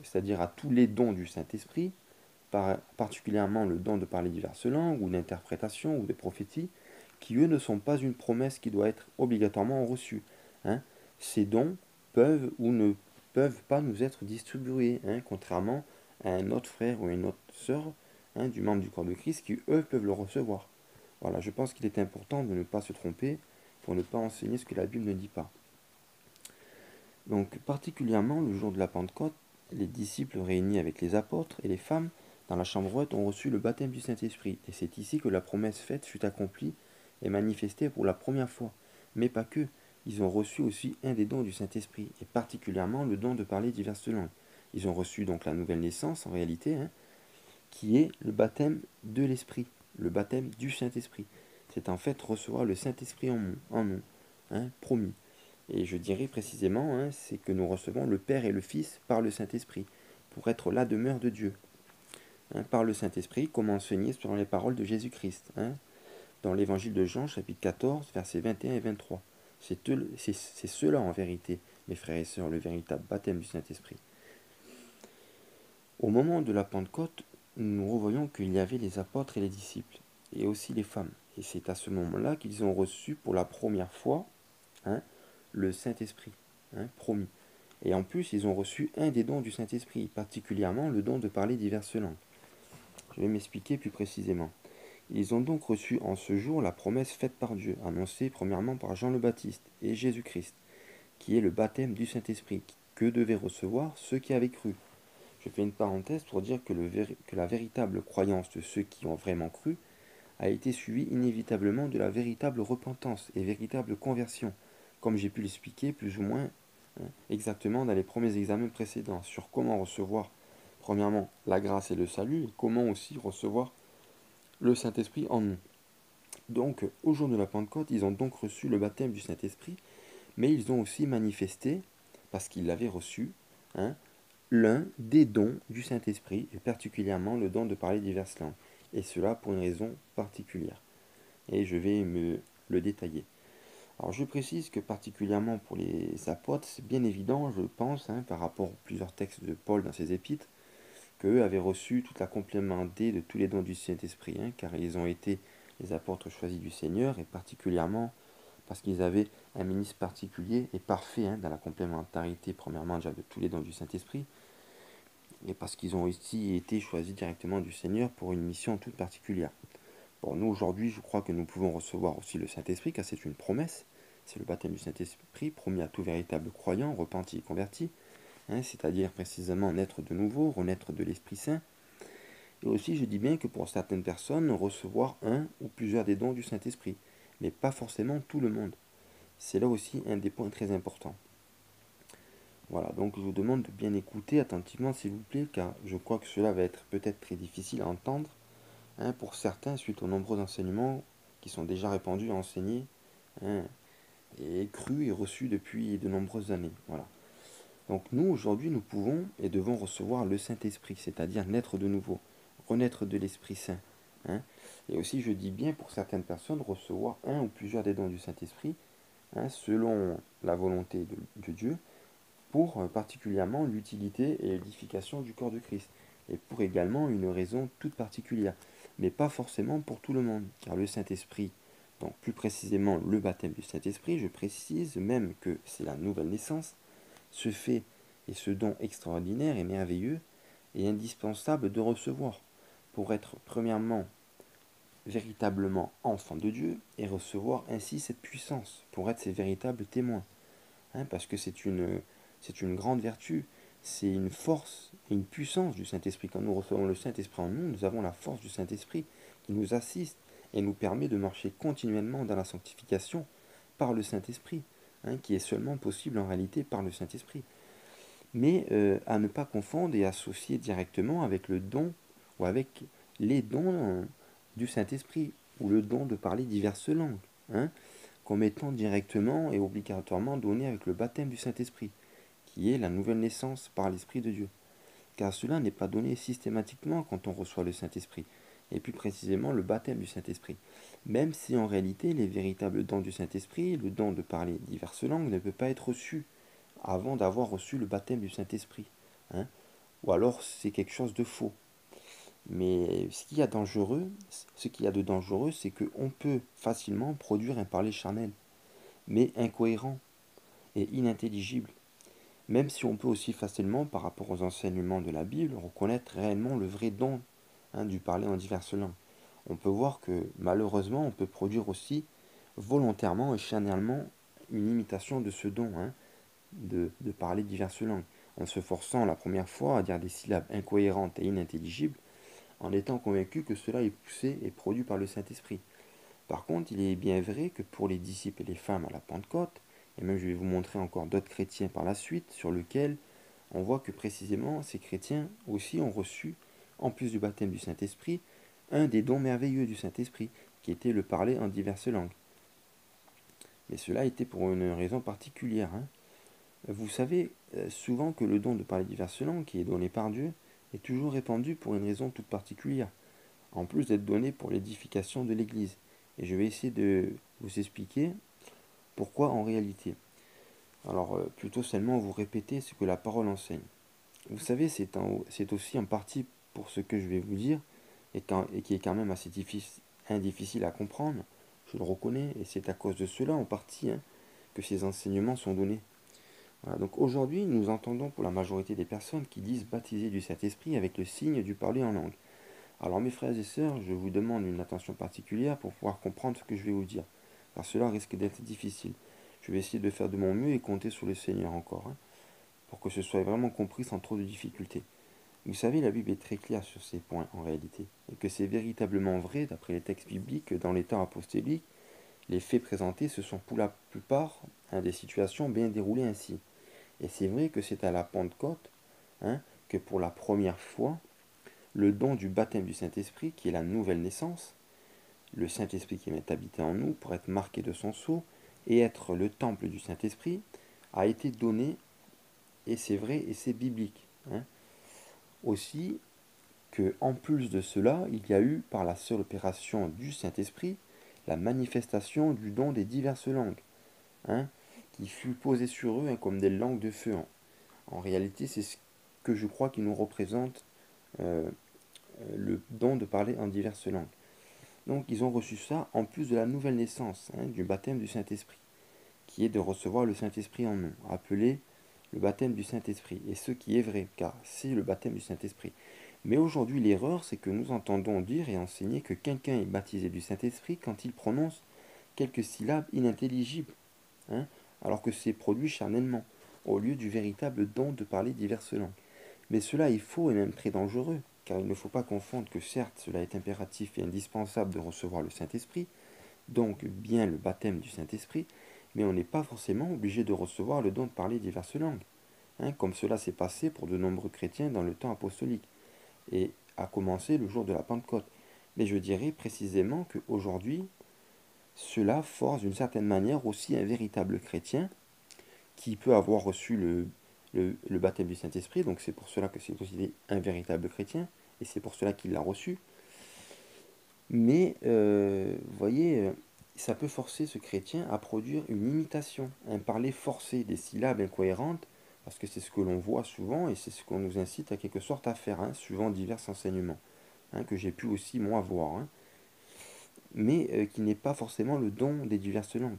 c'est-à-dire à tous les dons du Saint-Esprit, particulièrement le don de parler diverses langues, ou d'interprétation, ou de prophétie, qui eux ne sont pas une promesse qui doit être obligatoirement reçue. Hein. Ces dons peuvent ou ne peuvent pas nous être distribués, hein, contrairement à un autre frère ou une autre sœur, hein, du membre du corps de Christ qui eux peuvent le recevoir. Voilà, je pense qu'il est important de ne pas se tromper pour ne pas enseigner ce que la Bible ne dit pas. Donc particulièrement le jour de la Pentecôte, les disciples réunis avec les apôtres et les femmes dans la chambre haute ont reçu le baptême du Saint-Esprit. Et c'est ici que la promesse faite fut accomplie et manifestée pour la première fois. Mais pas que, ils ont reçu aussi un des dons du Saint-Esprit, et particulièrement le don de parler diverses langues. Ils ont reçu donc la nouvelle naissance en réalité, hein, qui est le baptême de l'Esprit, le baptême du Saint-Esprit. C'est en fait recevoir le Saint-Esprit en nous, hein, promis. Et je dirais précisément, hein, c'est que nous recevons le Père et le Fils par le Saint-Esprit, pour être la demeure de Dieu. Hein, par le Saint-Esprit, comme enseigné selon les paroles de Jésus-Christ, hein, dans l'évangile de Jean, chapitre 14, versets 21 et 23. C'est cela en vérité, mes frères et sœurs, le véritable baptême du Saint-Esprit. Au moment de la Pentecôte, nous revoyons qu'il y avait les apôtres et les disciples, et aussi les femmes. Et c'est à ce moment-là qu'ils ont reçu pour la première fois, hein, le Saint-Esprit, hein, promis. Et en plus, ils ont reçu un des dons du Saint-Esprit, particulièrement le don de parler diverses langues. Je vais m'expliquer plus précisément. Ils ont donc reçu en ce jour la promesse faite par Dieu, annoncée premièrement par Jean le Baptiste et Jésus-Christ, qui est le baptême du Saint-Esprit, que devaient recevoir ceux qui avaient cru. Je fais une parenthèse pour dire que la véritable croyance de ceux qui ont vraiment cru a été suivie inévitablement de la véritable repentance et véritable conversion, comme j'ai pu l'expliquer plus ou moins, hein, exactement dans les premiers examens précédents, sur comment recevoir premièrement la grâce et le salut, et comment aussi recevoir le Saint-Esprit en nous. Donc, au jour de la Pentecôte, ils ont donc reçu le baptême du Saint-Esprit, mais ils ont aussi manifesté, parce qu'ils l'avaient reçu, hein, l'un des dons du Saint-Esprit, et particulièrement le don de parler diverses langues, et cela pour une raison particulière. Et je vais me le détailler. Alors je précise que particulièrement pour les apôtres, c'est bien évident, je pense, hein, par rapport aux plusieurs textes de Paul dans ses épîtres, qu'eux avaient reçu toute la complémentarité de tous les dons du Saint-Esprit, hein, car ils ont été les apôtres choisis du Seigneur, et particulièrement parce qu'ils avaient un ministre particulier et parfait, hein, dans la complémentarité, premièrement déjà de tous les dons du Saint-Esprit, et parce qu'ils ont aussi été choisis directement du Seigneur pour une mission toute particulière. Bon, nous aujourd'hui, je crois que nous pouvons recevoir aussi le Saint-Esprit, car c'est une promesse, c'est le baptême du Saint-Esprit promis à tout véritable croyant, repenti et converti, hein, c'est-à-dire précisément naître de nouveau, renaître de l'Esprit Saint. Et aussi, je dis bien que pour certaines personnes, recevoir un ou plusieurs des dons du Saint-Esprit, mais pas forcément tout le monde. C'est là aussi un des points très importants. Voilà, donc je vous demande de bien écouter attentivement, s'il vous plaît, car je crois que cela va être peut-être très difficile à entendre, hein, pour certains, suite aux nombreux enseignements qui sont déjà répandus et enseignés, hein, et crus et reçus depuis de nombreuses années. Voilà. Donc nous, aujourd'hui, nous pouvons et devons recevoir le Saint-Esprit, c'est-à-dire naître de nouveau, renaître de l'Esprit Saint. Hein. Et aussi, je dis bien pour certaines personnes, recevoir un ou plusieurs des dons du Saint-Esprit, hein, selon la volonté de Dieu, pour particulièrement l'utilité et l'édification du corps de Christ, et pour également une raison toute particulière, mais pas forcément pour tout le monde, car le Saint-Esprit, donc plus précisément le baptême du Saint-Esprit, je précise même que c'est la nouvelle naissance, ce fait et ce don extraordinaire et merveilleux est indispensable de recevoir pour être premièrement véritablement enfant de Dieu et recevoir ainsi cette puissance pour être ses véritables témoins. Hein, parce que c'est une grande vertu, c'est une force et une puissance du Saint-Esprit. Quand nous recevons le Saint-Esprit en nous, nous avons la force du Saint-Esprit qui nous assiste et nous permet de marcher continuellement dans la sanctification par le Saint-Esprit, hein, qui est seulement possible en réalité par le Saint-Esprit. Mais à ne pas confondre et associer directement avec le don ou avec les dons du Saint-Esprit ou le don de parler diverses langues, hein, comme étant directement et obligatoirement donné avec le baptême du Saint-Esprit, qui est la nouvelle naissance par l'Esprit de Dieu. Car cela n'est pas donné systématiquement quand on reçoit le Saint-Esprit, et plus précisément le baptême du Saint-Esprit. Même si en réalité les véritables dons du Saint-Esprit, le don de parler diverses langues, ne peut pas être reçu avant d'avoir reçu le baptême du Saint-Esprit. Hein, ou alors c'est quelque chose de faux. Mais ce qu'il y a de dangereux, c'est qu'on peut facilement produire un parler charnel, mais incohérent et inintelligible. Même si on peut aussi facilement, par rapport aux enseignements de la Bible, reconnaître réellement le vrai don du parler en diverses langues. On peut voir que malheureusement, on peut produire aussi volontairement et charnellement une imitation de ce don, de parler diverses langues, en se forçant la première fois à dire des syllabes incohérentes et inintelligibles, en étant convaincu que cela est poussé et produit par le Saint-Esprit. Par contre, il est bien vrai que pour les disciples et les femmes à la Pentecôte, et même je vais vous montrer encore d'autres chrétiens par la suite, sur lesquels on voit que précisément ces chrétiens aussi ont reçu, en plus du baptême du Saint-Esprit, un des dons merveilleux du Saint-Esprit, qui était le parler en diverses langues. Mais cela était pour une raison particulière. Vous savez souvent que le don de parler diverses langues, qui est donné par Dieu, est toujours répandu pour une raison toute particulière, en plus d'être donné pour l'édification de l'Église. Et je vais essayer de vous expliquer pourquoi en réalité. Alors, plutôt seulement vous répéter ce que la parole enseigne. Vous savez, c'est aussi en partie pour ce que je vais vous dire, et qui est quand même assez difficile à comprendre, je le reconnais, et c'est à cause de cela en partie que ces enseignements sont donnés. Voilà, donc aujourd'hui, nous entendons pour la majorité des personnes qui disent baptiser du Saint-Esprit avec le signe du parler en langue. Alors mes frères et sœurs, je vous demande une attention particulière pour pouvoir comprendre ce que je vais vous dire, car cela risque d'être difficile. Je vais essayer de faire de mon mieux et compter sur le Seigneur encore, pour que ce soit vraiment compris sans trop de difficultés. Vous savez, la Bible est très claire sur ces points en réalité, et que c'est véritablement vrai, d'après les textes bibliques, que dans les temps apostoliques, les faits présentés se sont pour la plupart des situations bien déroulées ainsi. Et c'est vrai que c'est à la Pentecôte que pour la première fois, le don du baptême du Saint-Esprit, qui est la nouvelle naissance, le Saint-Esprit qui est habité en nous pour être marqué de son sceau et être le temple du Saint-Esprit, a été donné, et c'est vrai et c'est biblique. Aussi que, en plus de cela, il y a eu, par la seule opération du Saint-Esprit, la manifestation du don des diverses langues, hein, qui fut posée sur eux comme des langues de feu. En réalité, c'est ce que je crois qui nous représente euh, le don de parler en diverses langues. Donc ils ont reçu ça en plus de la nouvelle naissance, du baptême du Saint-Esprit, qui est de recevoir le Saint-Esprit en nous, appelé le baptême du Saint-Esprit. Et ce qui est vrai, car c'est le baptême du Saint-Esprit. Mais aujourd'hui, l'erreur, c'est que nous entendons dire et enseigner que quelqu'un est baptisé du Saint-Esprit quand il prononce quelques syllabes inintelligibles, hein, alors que c'est produit charnellement, au lieu du véritable don de parler diverses langues. Mais cela est faux et même très dangereux, car il ne faut pas confondre que certes cela est impératif et indispensable de recevoir le Saint-Esprit, donc bien le baptême du Saint-Esprit, mais on n'est pas forcément obligé de recevoir le don de parler diverses langues, comme cela s'est passé pour de nombreux chrétiens dans le temps apostolique, et a commencé le jour de la Pentecôte. Mais je dirais précisément qu'aujourd'hui, cela force d'une certaine manière aussi un véritable chrétien qui peut avoir reçu le baptême du Saint-Esprit, donc c'est pour cela que c'est considéré un véritable chrétien, et c'est pour cela qu'il l'a reçu. Mais, vous voyez, ça peut forcer ce chrétien à produire une imitation, un parler forcé, des syllabes incohérentes, parce que c'est ce que l'on voit souvent, et c'est ce qu'on nous incite à quelque sorte à faire, suivant divers enseignements, que j'ai pu aussi moi voir, mais qui n'est pas forcément le don des diverses langues.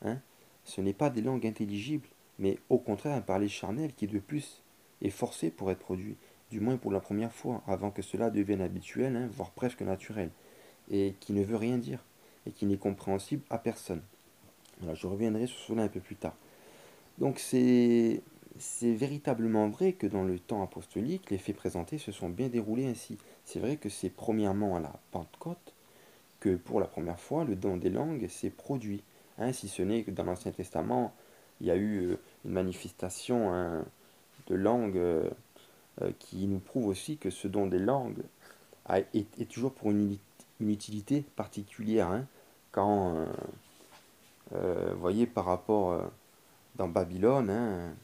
hein. Ce n'est pas des langues intelligibles, mais au contraire un parler charnel qui de plus est forcé pour être produit, du moins pour la première fois, avant que cela devienne habituel, voire presque naturel, et qui ne veut rien dire, et qui n'est compréhensible à personne. Voilà, je reviendrai sur cela un peu plus tard. Donc c'est véritablement vrai que dans le temps apostolique, les faits présentés se sont bien déroulés ainsi. C'est vrai que c'est premièrement à la Pentecôte que pour la première fois, le don des langues s'est produit. Si ce n'est que dans l'Ancien Testament, il y a eu une manifestation de langue qui nous prouve aussi que ce don des langues est toujours pour une utilité particulière. Quand, vous voyez, par rapport dans Babylone,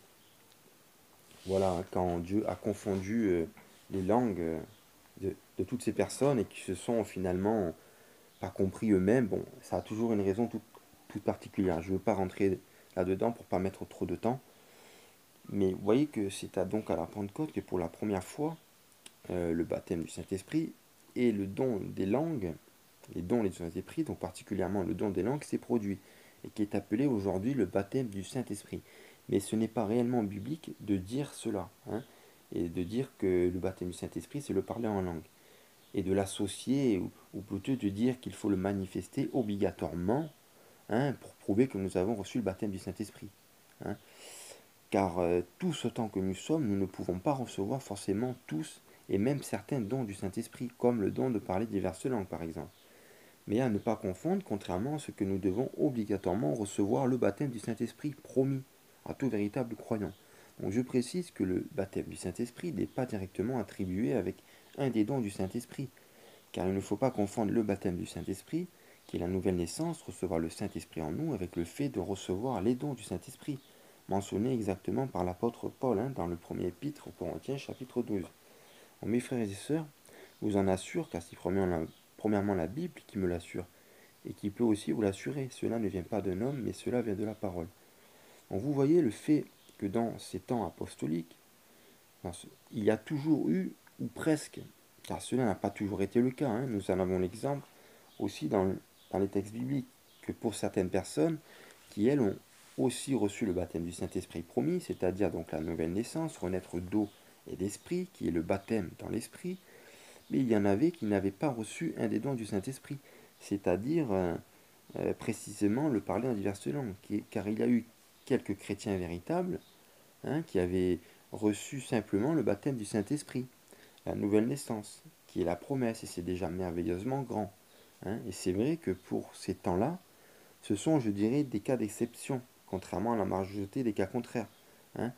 voilà, quand Dieu a confondu les langues de toutes ces personnes et qui se sont finalement pas compris eux-mêmes, bon, ça a toujours une raison toute particulière. Je ne veux pas rentrer là-dedans pour pas mettre trop de temps. Mais vous voyez que c'est donc à la Pentecôte que pour la première fois, le baptême du Saint-Esprit et le don des langues, les dons les Saint-Esprit, donc particulièrement le don des langues, s'est produit, et qui est appelé aujourd'hui le baptême du Saint-Esprit. Mais ce n'est pas réellement biblique de dire cela, hein, et de dire que le baptême du Saint-Esprit, c'est le parler en langue, et de l'associer, ou plutôt de dire qu'il faut le manifester obligatoirement, hein, pour prouver que nous avons reçu le baptême du Saint-Esprit. Hein. Car tous autant que nous sommes, nous ne pouvons pas recevoir forcément tous, et même certains dons du Saint-Esprit, comme le don de parler diverses langues par exemple. Mais à ne pas confondre, contrairement à ce que nous devons obligatoirement recevoir le baptême du Saint-Esprit promis à tout véritable croyant. Donc je précise que le baptême du Saint-Esprit n'est pas directement attribué avec un des dons du Saint-Esprit, car il ne faut pas confondre le baptême du Saint-Esprit, qui est la nouvelle naissance, recevoir le Saint-Esprit en nous, avec le fait de recevoir les dons du Saint-Esprit, mentionnés exactement par l'apôtre Paul, hein, dans le premier épître aux Corinthiens chapitre 12. Donc, mes frères et sœurs, je vous en assure, car c'est premièrement la Bible qui me l'assure, et qui peut aussi vous l'assurer. Cela ne vient pas d'un homme, mais cela vient de la parole. Donc vous voyez le fait que dans ces temps apostoliques, il y a toujours eu, ou presque, car cela n'a pas toujours été le cas, hein, nous en avons l'exemple aussi dans les textes bibliques, que pour certaines personnes qui, elles, ont aussi reçu le baptême du Saint-Esprit promis, c'est-à-dire donc la nouvelle naissance, renaître d'eau et d'esprit, qui est le baptême dans l'esprit, mais il y en avait qui n'avaient pas reçu un des dons du Saint-Esprit, c'est-à-dire précisément le parler en diverses langues, car il y a eu quelques chrétiens véritables, hein, qui avaient reçu simplement le baptême du Saint-Esprit, la nouvelle naissance, qui est la promesse, et c'est déjà merveilleusement grand. Hein, et c'est vrai que pour ces temps-là, ce sont, je dirais, des cas d'exception, contrairement à la majorité des cas contraires. Hein.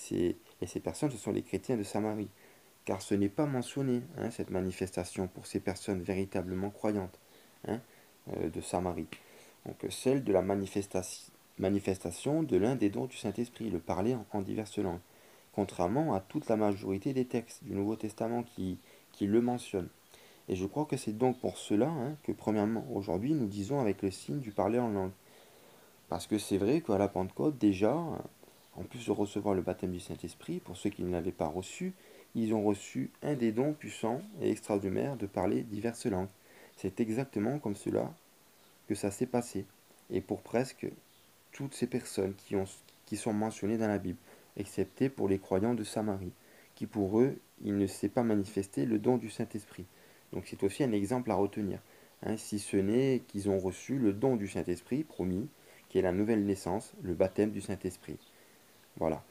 Et ces personnes, ce sont les chrétiens de Samarie, car ce n'est pas mentionné, hein, cette manifestation, pour ces personnes véritablement croyantes, hein, de Samarie. Donc celle de la manifestation de l'un des dons du Saint-Esprit, le parler en diverses langues, contrairement à toute la majorité des textes du Nouveau Testament qui le mentionnent. Et je crois que c'est donc pour cela, hein, que premièrement aujourd'hui nous disons avec le signe du parler en langue. Parce que c'est vrai qu'à la Pentecôte déjà, en plus de recevoir le baptême du Saint-Esprit, pour ceux qui ne l'avaient pas reçu, ils ont reçu un des dons puissants et extraordinaires de parler diverses langues. C'est exactement comme cela que ça s'est passé. Et pour presque toutes ces personnes qui sont mentionnées dans la Bible, excepté pour les croyants de Samarie, qui pour eux, il ne s'est pas manifesté le don du Saint-Esprit. Donc c'est aussi un exemple à retenir, hein, si ce n'est qu'ils ont reçu le don du Saint-Esprit promis, qui est la nouvelle naissance, le baptême du Saint-Esprit. Voilà.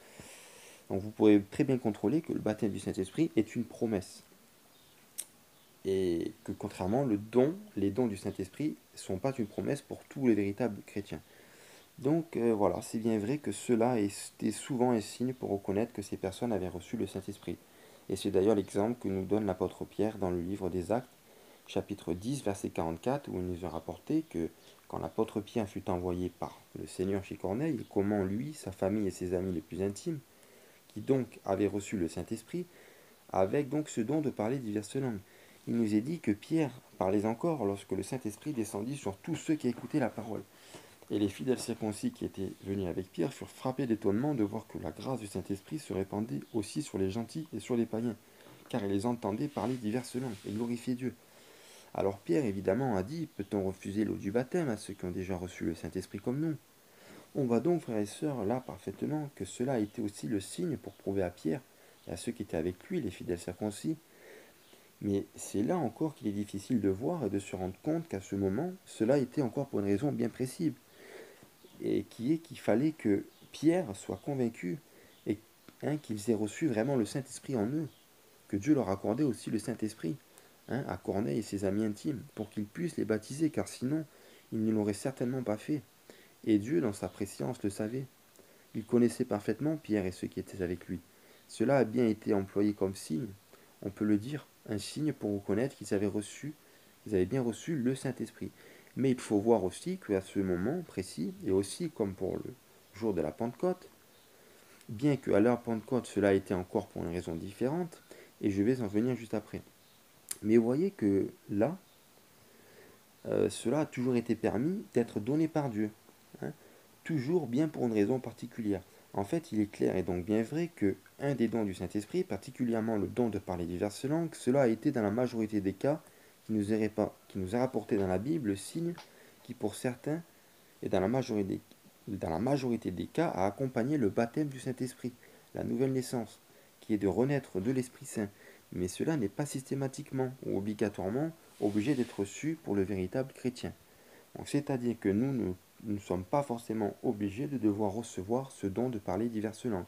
Donc vous pourrez très bien contrôler que le baptême du Saint-Esprit est une promesse. Et que contrairement, les dons du Saint-Esprit ne sont pas une promesse pour tous les véritables chrétiens. Donc voilà, c'est bien vrai que cela était souvent un signe pour reconnaître que ces personnes avaient reçu le Saint-Esprit. Et c'est d'ailleurs l'exemple que nous donne l'apôtre Pierre dans le livre des Actes, chapitre 10, verset 44, où il nous a rapporté que quand l'apôtre Pierre fut envoyé par le Seigneur chez Corneille, comment lui, sa famille et ses amis les plus intimes, qui donc avaient reçu le Saint-Esprit, avec donc ce don de parler diverses langues. Il nous est dit que Pierre parlait encore lorsque le Saint-Esprit descendit sur tous ceux qui écoutaient la parole. Et les fidèles circoncis qui étaient venus avec Pierre furent frappés d'étonnement de voir que la grâce du Saint-Esprit se répandait aussi sur les gentils et sur les païens, car ils les entendaient parler diverses langues et glorifier Dieu. Alors Pierre, évidemment, a dit, peut-on refuser l'eau du baptême à ceux qui ont déjà reçu le Saint-Esprit comme nous? On voit donc, frères et sœurs, là parfaitement que cela a été aussi le signe pour prouver à Pierre et à ceux qui étaient avec lui, les fidèles circoncis. Mais c'est là encore qu'il est difficile de voir et de se rendre compte qu'à ce moment, cela était encore pour une raison bien précise, et qui est qu'il fallait que Pierre soit convaincu et hein, qu'ils aient reçu vraiment le Saint-Esprit en eux, que Dieu leur accordait aussi le Saint-Esprit, hein, à Corneille et ses amis intimes, pour qu'ils puissent les baptiser, car sinon, ils ne l'auraient certainement pas fait. Et Dieu, dans sa préscience, le savait. Il connaissait parfaitement Pierre et ceux qui étaient avec lui. Cela a bien été employé comme signe, on peut le dire, un signe pour reconnaître qu'ils avaient bien reçu le Saint-Esprit. Mais il faut voir aussi qu'à ce moment précis, et aussi comme pour le jour de la Pentecôte, bien qu'à leur Pentecôte cela a été encore pour une raison différente, et je vais en venir juste après. Mais vous voyez que là, cela a toujours été permis d'être donné par Dieu, hein, toujours bien pour une raison particulière. En fait, il est clair et donc bien vrai que un des dons du Saint-Esprit, particulièrement le don de parler diverses langues, cela a été dans la majorité des cas qui nous est rapporté dans la Bible, le signe qui pour certains et dans la majorité des cas a accompagné le baptême du Saint-Esprit, la nouvelle naissance, qui est de renaître de l'Esprit Saint. Mais cela n'est pas systématiquement ou obligatoirement obligé d'être reçu pour le véritable chrétien. Donc, c'est-à-dire que nous ne sommes pas forcément obligés de devoir recevoir ce don de parler diverses langues,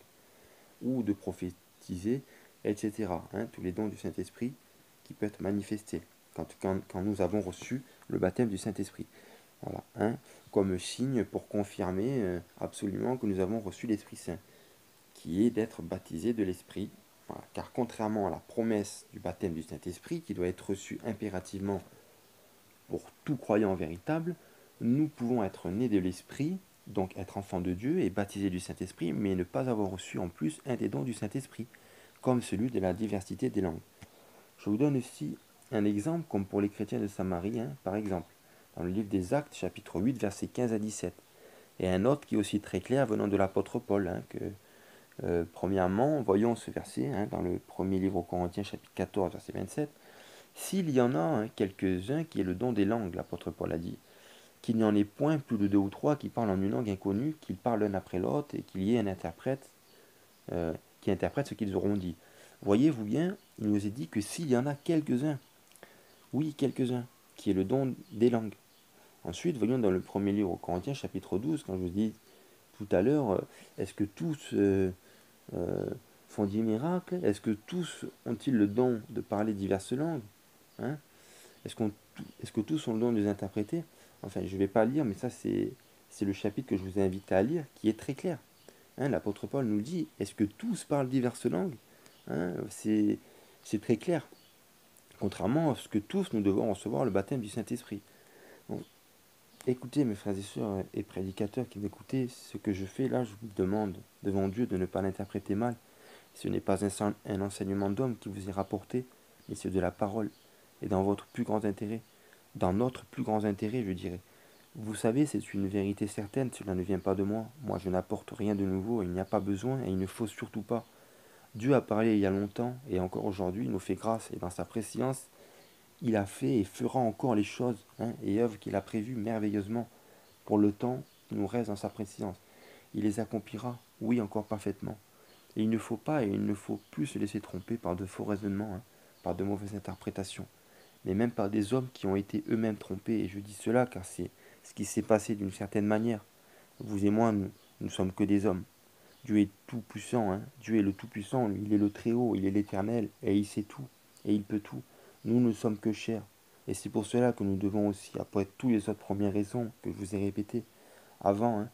ou de prophétiser, etc. Tous les dons du Saint-Esprit qui peuvent être manifestés quand nous avons reçu le baptême du Saint-Esprit. Voilà, comme signe pour confirmer absolument que nous avons reçu l'Esprit Saint, qui est d'être baptisé de l'Esprit. Voilà, car contrairement à la promesse du baptême du Saint-Esprit, qui doit être reçue impérativement pour tout croyant véritable, nous pouvons être nés de l'Esprit, donc être enfants de Dieu et baptisés du Saint-Esprit, mais ne pas avoir reçu en plus un des dons du Saint-Esprit, comme celui de la diversité des langues. Je vous donne aussi un exemple, comme pour les chrétiens de Samarie, par exemple, dans le livre des Actes, chapitre 8, versets 15 à 17. Et un autre qui est aussi très clair venant de l'apôtre Paul, premièrement, voyons ce verset dans le premier livre aux Corinthiens, chapitre 14, verset 27. S'il y en a quelques-uns qui aient le don des langues, l'apôtre Paul a dit, qu'il n'y en ait point plus de deux ou trois qui parlent en une langue inconnue, qu'ils parlent l'un après l'autre et qu'il y ait un interprète qui interprète ce qu'ils auront dit. Voyez-vous bien, il nous est dit que s'il y en a quelques-uns, oui, quelques-uns, qui aient le don des langues. Ensuite, voyons dans le premier livre aux Corinthiens, chapitre 12, quand je vous dis tout à l'heure, est-ce que tous font des miracles? Est-ce que tous ont-ils le don de parler diverses langues? hein Est-ce que tous ont le don de les interpréter? Enfin, je ne vais pas lire, mais ça c'est le chapitre que je vous ai invité à lire, qui est très clair. L'apôtre Paul nous dit, est-ce que tous parlent diverses langues? C'est très clair. Contrairement à ce que tous nous devons recevoir le baptême du Saint-Esprit. Donc, écoutez mes frères et sœurs et prédicateurs qui m'écoutez, ce que je fais là, je vous demande devant Dieu de ne pas l'interpréter mal. Ce n'est pas un enseignement d'homme qui vous est rapporté, mais c'est de la parole, et dans votre plus grand intérêt, dans notre plus grand intérêt, je dirais. Vous savez, c'est une vérité certaine, cela ne vient pas de moi. Moi, je n'apporte rien de nouveau, il n'y a pas besoin, et il ne faut surtout pas. Dieu a parlé il y a longtemps, et encore aujourd'hui, il nous fait grâce, et dans sa préscience, il a fait et fera encore les choses, et œuvres qu'il a prévues merveilleusement pour le temps qui nous reste dans sa préscience. Il les accomplira, oui, encore parfaitement. Et il ne faut pas et il ne faut plus se laisser tromper par de faux raisonnements, par de mauvaises interprétations, mais même par des hommes qui ont été eux-mêmes trompés. Et je dis cela car c'est ce qui s'est passé d'une certaine manière. Vous et moi, nous ne sommes que des hommes. Dieu est tout puissant, Dieu est le tout puissant, il est le très haut, il est l'éternel, et il sait tout, et il peut tout. Nous ne sommes que chairs. Et c'est pour cela que nous devons aussi, après tous les autres premières raisons que je vous ai répétées avant,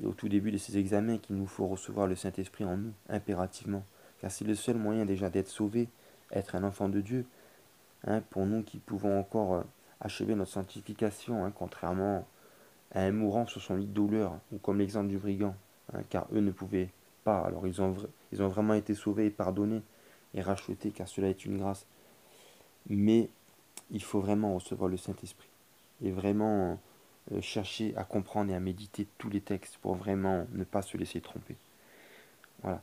et au tout début de ces examens, qu'il nous faut recevoir le Saint-Esprit en nous, impérativement. Car c'est le seul moyen déjà d'être sauvé, être un enfant de Dieu, pour nous qui pouvons encore achever notre sanctification, contrairement à un mourant sur son lit de douleur, ou comme l'exemple du brigand, car eux ne pouvaient pas. Alors ils ont vraiment été sauvés et pardonnés et rachetés, car cela est une grâce. Mais il faut vraiment recevoir le Saint-Esprit et vraiment chercher à comprendre et à méditer tous les textes pour vraiment ne pas se laisser tromper. Voilà.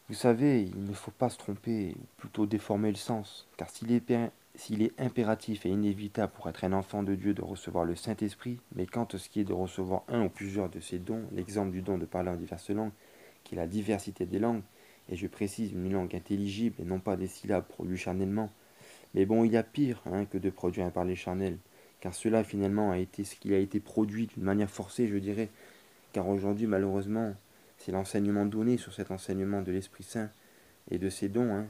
Vous savez, il ne faut pas se tromper, ou plutôt déformer le sens, car s'il est impératif et inévitable pour être un enfant de Dieu de recevoir le Saint-Esprit, mais quant à ce qui est de recevoir un ou plusieurs de ces dons, l'exemple du don de parler en diverses langues, qui est la diversité des langues, et je précise une langue intelligible et non pas des syllabes produites charnellement, mais bon, il y a pire que de produire un parler charnel, car cela finalement a été ce qui a été produit d'une manière forcée, je dirais, car aujourd'hui malheureusement, c'est l'enseignement donné sur cet enseignement de l'Esprit Saint et de ses dons,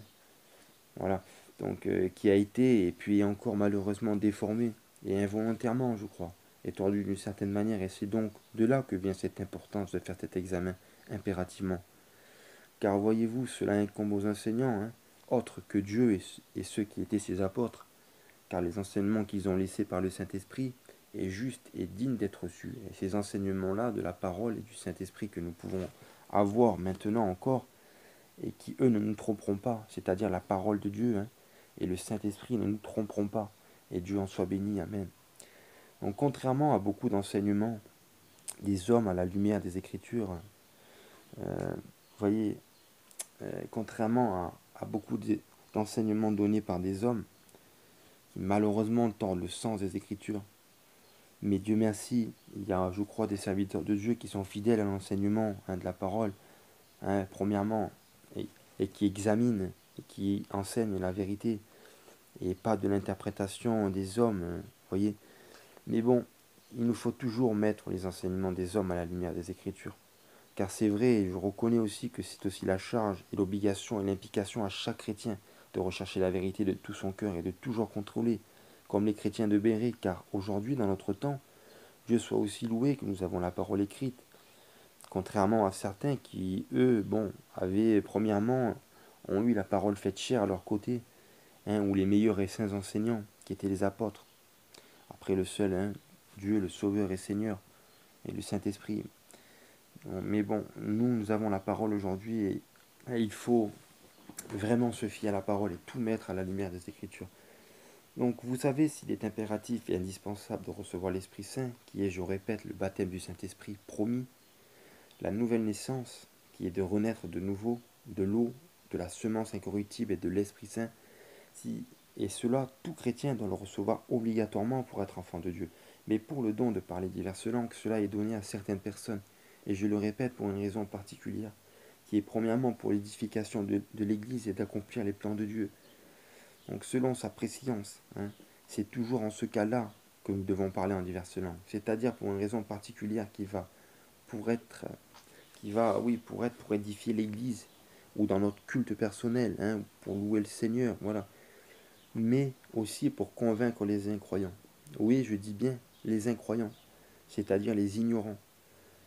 voilà, donc qui a été et puis encore malheureusement déformé et involontairement, je crois, et tordu d'une certaine manière, et c'est donc de là que vient cette importance de faire cet examen impérativement. Car voyez-vous, cela incombe aux enseignants, autres que Dieu et ceux qui étaient ses apôtres, car les enseignements qu'ils ont laissés par le Saint-Esprit est juste et digne d'être reçu. Et ces enseignements-là de la parole et du Saint-Esprit que nous pouvons avoir maintenant encore, et qui eux ne nous tromperont pas, c'est-à-dire la parole de Dieu, et le Saint-Esprit ne nous tromperont pas, et Dieu en soit béni, amen. Donc contrairement à beaucoup d'enseignements des hommes à la lumière des Écritures, vous voyez, contrairement à beaucoup d'enseignements donnés par des hommes, qui malheureusement tordent le sens des Écritures. Mais Dieu merci, il y a, je crois, des serviteurs de Dieu qui sont fidèles à l'enseignement de la parole, premièrement, et qui examinent, et qui enseignent la vérité, et pas de l'interprétation des hommes, voyez. Mais bon, il nous faut toujours mettre les enseignements des hommes à la lumière des Écritures. Car c'est vrai, et je reconnais aussi que c'est aussi la charge et l'obligation et l'implication à chaque chrétien de rechercher la vérité de tout son cœur et de toujours contrôler, comme les chrétiens de Béret, car aujourd'hui, dans notre temps, Dieu soit aussi loué que nous avons la parole écrite, contrairement à certains qui, eux, bon, avaient premièrement, ont eu la parole faite chère à leur côté, ou les meilleurs et saints enseignants, qui étaient les apôtres. Après le seul, Dieu, le Sauveur et Seigneur, et le Saint-Esprit. Mais bon, nous avons la parole aujourd'hui et il faut vraiment se fier à la parole et tout mettre à la lumière des Écritures. Donc vous savez s'il est impératif et indispensable de recevoir l'Esprit Saint, qui est, je répète, le baptême du Saint-Esprit promis, la nouvelle naissance, qui est de renaître de nouveau de l'eau, de la semence incorruptible et de l'Esprit Saint, et cela, tout chrétien doit le recevoir obligatoirement pour être enfant de Dieu. Mais pour le don de parler diverses langues, cela est donné à certaines personnes, et je le répète pour une raison particulière, qui est premièrement pour l'édification de l'Église et d'accomplir les plans de Dieu. Donc selon sa préscience, c'est toujours en ce cas-là que nous devons parler en diverses langues, c'est-à-dire pour une raison particulière pour être, pour édifier l'Église, ou dans notre culte personnel, pour louer le Seigneur, voilà. Mais aussi pour convaincre les incroyants. Oui, je dis bien les incroyants, c'est-à-dire les ignorants.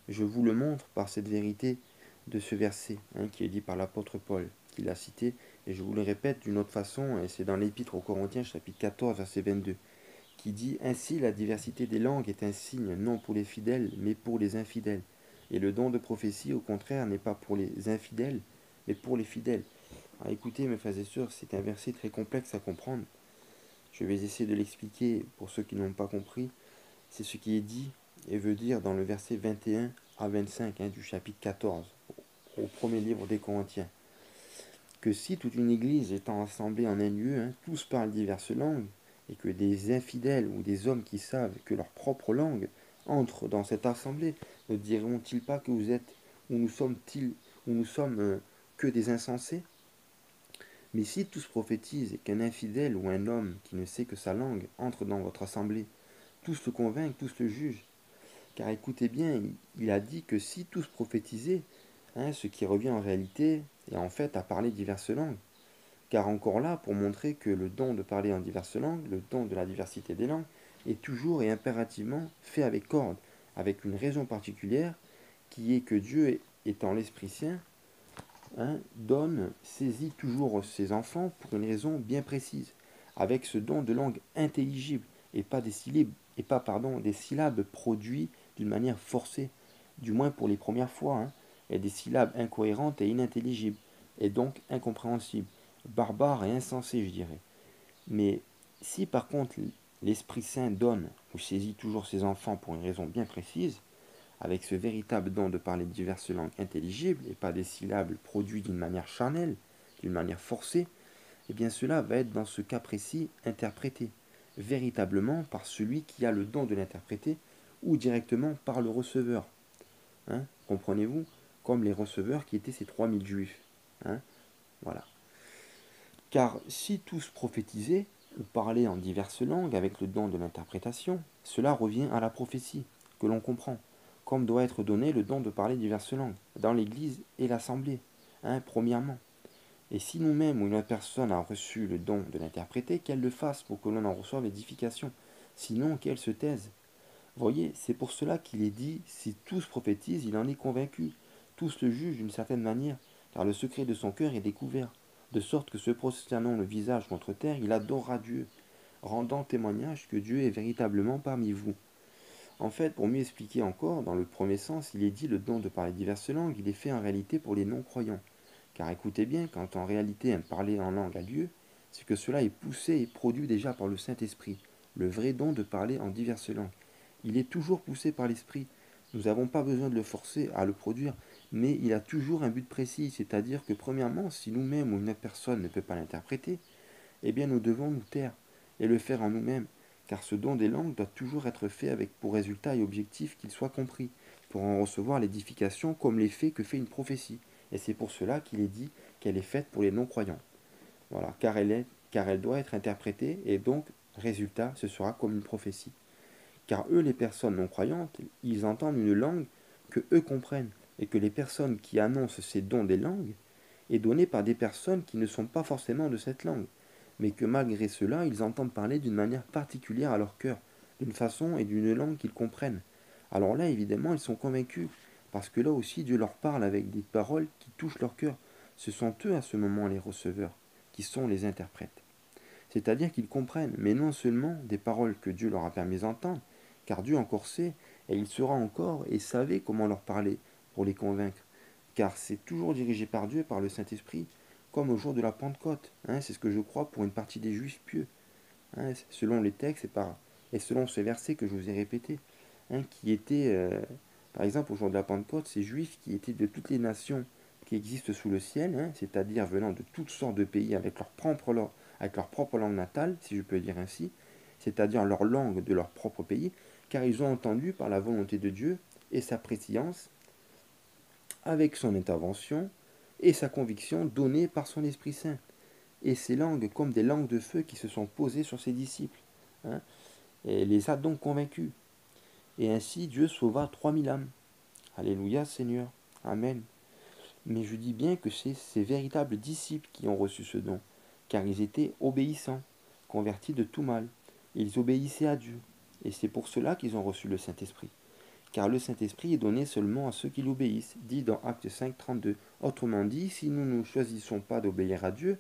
Je vous le montre par cette vérité de ce verset qui est dit par l'apôtre Paul, qui l'a cité, et je vous le répète d'une autre façon, et c'est dans l'Épître aux Corinthiens, chapitre 14, verset 22, qui dit « Ainsi la diversité des langues est un signe non pour les fidèles, mais pour les infidèles. Et le don de prophétie, au contraire, n'est pas pour les infidèles, mais pour les fidèles. » Alors écoutez, mes frères et sœurs, c'est un verset très complexe à comprendre. Je vais essayer de l'expliquer pour ceux qui n'ont pas compris. C'est ce qui est dit et veut dire dans le verset 21 à 25 du chapitre 14, au premier livre des Corinthiens. Que si toute une église étant assemblée en un lieu, tous parlent diverses langues, et que des infidèles ou des hommes qui savent que leur propre langue entrent dans cette assemblée, ne diront-ils pas que vous êtes, ou nous sommes que des insensés? Mais si tous prophétisent et qu'un infidèle ou un homme qui ne sait que sa langue entre dans votre assemblée, tous le convainquent, tous le jugent. Car écoutez bien, il a dit que si tous prophétisaient, ce qui revient en réalité et en fait à parler diverses langues. Car encore là, pour montrer que le don de parler en diverses langues, le don de la diversité des langues, est toujours et impérativement fait avec ordre, avec une raison particulière, qui est que Dieu, étant l'Esprit Saint, saisit toujours ses enfants pour une raison bien précise, avec ce don de langue intelligible, et pas des syllabes produites d'une manière forcée, du moins pour les premières fois, et des syllabes incohérentes et inintelligibles, et donc incompréhensibles, barbares et insensées, je dirais. Mais si par contre l'Esprit Saint donne ou saisit toujours ses enfants pour une raison bien précise, avec ce véritable don de parler diverses langues intelligibles et pas des syllabes produites d'une manière charnelle, d'une manière forcée, eh bien cela va être dans ce cas précis interprété, véritablement par celui qui a le don de l'interpréter ou directement par le receveur. Comprenez-vous? Comme les receveurs qui étaient ces 3000 juifs. Voilà. Car si tous prophétisaient ou parlaient en diverses langues avec le don de l'interprétation, cela revient à la prophétie, que l'on comprend, comme doit être donné le don de parler diverses langues, dans l'Église et l'Assemblée, premièrement. Et si nous-mêmes ou une autre personne a reçu le don de l'interpréter, qu'elle le fasse pour que l'on en reçoive l'édification, sinon qu'elle se taise. Voyez, c'est pour cela qu'il est dit, si tous prophétisent, il en est convaincu, tous le jugent d'une certaine manière, car le secret de son cœur est découvert, de sorte que se prosternant le visage contre terre, il adorera Dieu, rendant témoignage que Dieu est véritablement parmi vous. En fait, pour mieux expliquer encore, dans le premier sens, il est dit le don de parler diverses langues, il est fait en réalité pour les non-croyants. Car écoutez bien, quand en réalité un parler en langue a lieu, c'est que cela est poussé et produit déjà par le Saint-Esprit, le vrai don de parler en diverses langues. Il est toujours poussé par l'Esprit. Nous n'avons pas besoin de le forcer à le produire, mais il a toujours un but précis, c'est-à-dire que premièrement, si nous-mêmes ou une autre personne ne peut pas l'interpréter, eh bien nous devons nous taire, et le faire en nous-mêmes, car ce don des langues doit toujours être fait avec pour résultat et objectif qu'il soit compris, pour en recevoir l'édification comme l'effet que fait une prophétie. Et c'est pour cela qu'il est dit qu'elle est faite pour les non-croyants. Voilà, car elle doit être interprétée, et donc, résultat, ce sera comme une prophétie. Car eux, les personnes non-croyantes, ils entendent une langue que eux comprennent, et que les personnes qui annoncent ces dons des langues est donnée par des personnes qui ne sont pas forcément de cette langue, mais que malgré cela, ils entendent parler d'une manière particulière à leur cœur, d'une façon et d'une langue qu'ils comprennent. Alors là, évidemment, ils sont convaincus, parce que là aussi, Dieu leur parle avec des paroles qui touchent leur cœur. Ce sont eux à ce moment les receveurs, qui sont les interprètes. C'est-à-dire qu'ils comprennent, mais non seulement des paroles que Dieu leur a permis d'entendre, car Dieu encore sait, et il saura encore et savait comment leur parler pour les convaincre, car c'est toujours dirigé par Dieu, par le Saint-Esprit, comme au jour de la Pentecôte. C'est ce que je crois pour une partie des Juifs pieux, selon les textes et selon ce verset que je vous ai répété, qui étaient, par exemple, au jour de la Pentecôte, ces Juifs qui étaient de toutes les nations qui existent sous le ciel, c'est-à-dire venant de toutes sortes de pays avec leur propre langue natale, si je peux dire ainsi, c'est-à-dire leur langue de leur propre pays, car ils ont entendu par la volonté de Dieu et sa préscience, avec son intervention et sa conviction donnée par son Esprit Saint. Et ces langues comme des langues de feu qui se sont posées sur ses disciples, et les a donc convaincus. Et ainsi Dieu sauva 3000 âmes. Alléluia Seigneur. Amen. Mais je dis bien que c'est ces véritables disciples qui ont reçu ce don, car ils étaient obéissants, convertis de tout mal. Ils obéissaient à Dieu, et c'est pour cela qu'ils ont reçu le Saint-Esprit. Car le Saint-Esprit est donné seulement à ceux qui l'obéissent, dit dans Actes 5, 32. Autrement dit, si nous ne choisissons pas d'obéir à Dieu,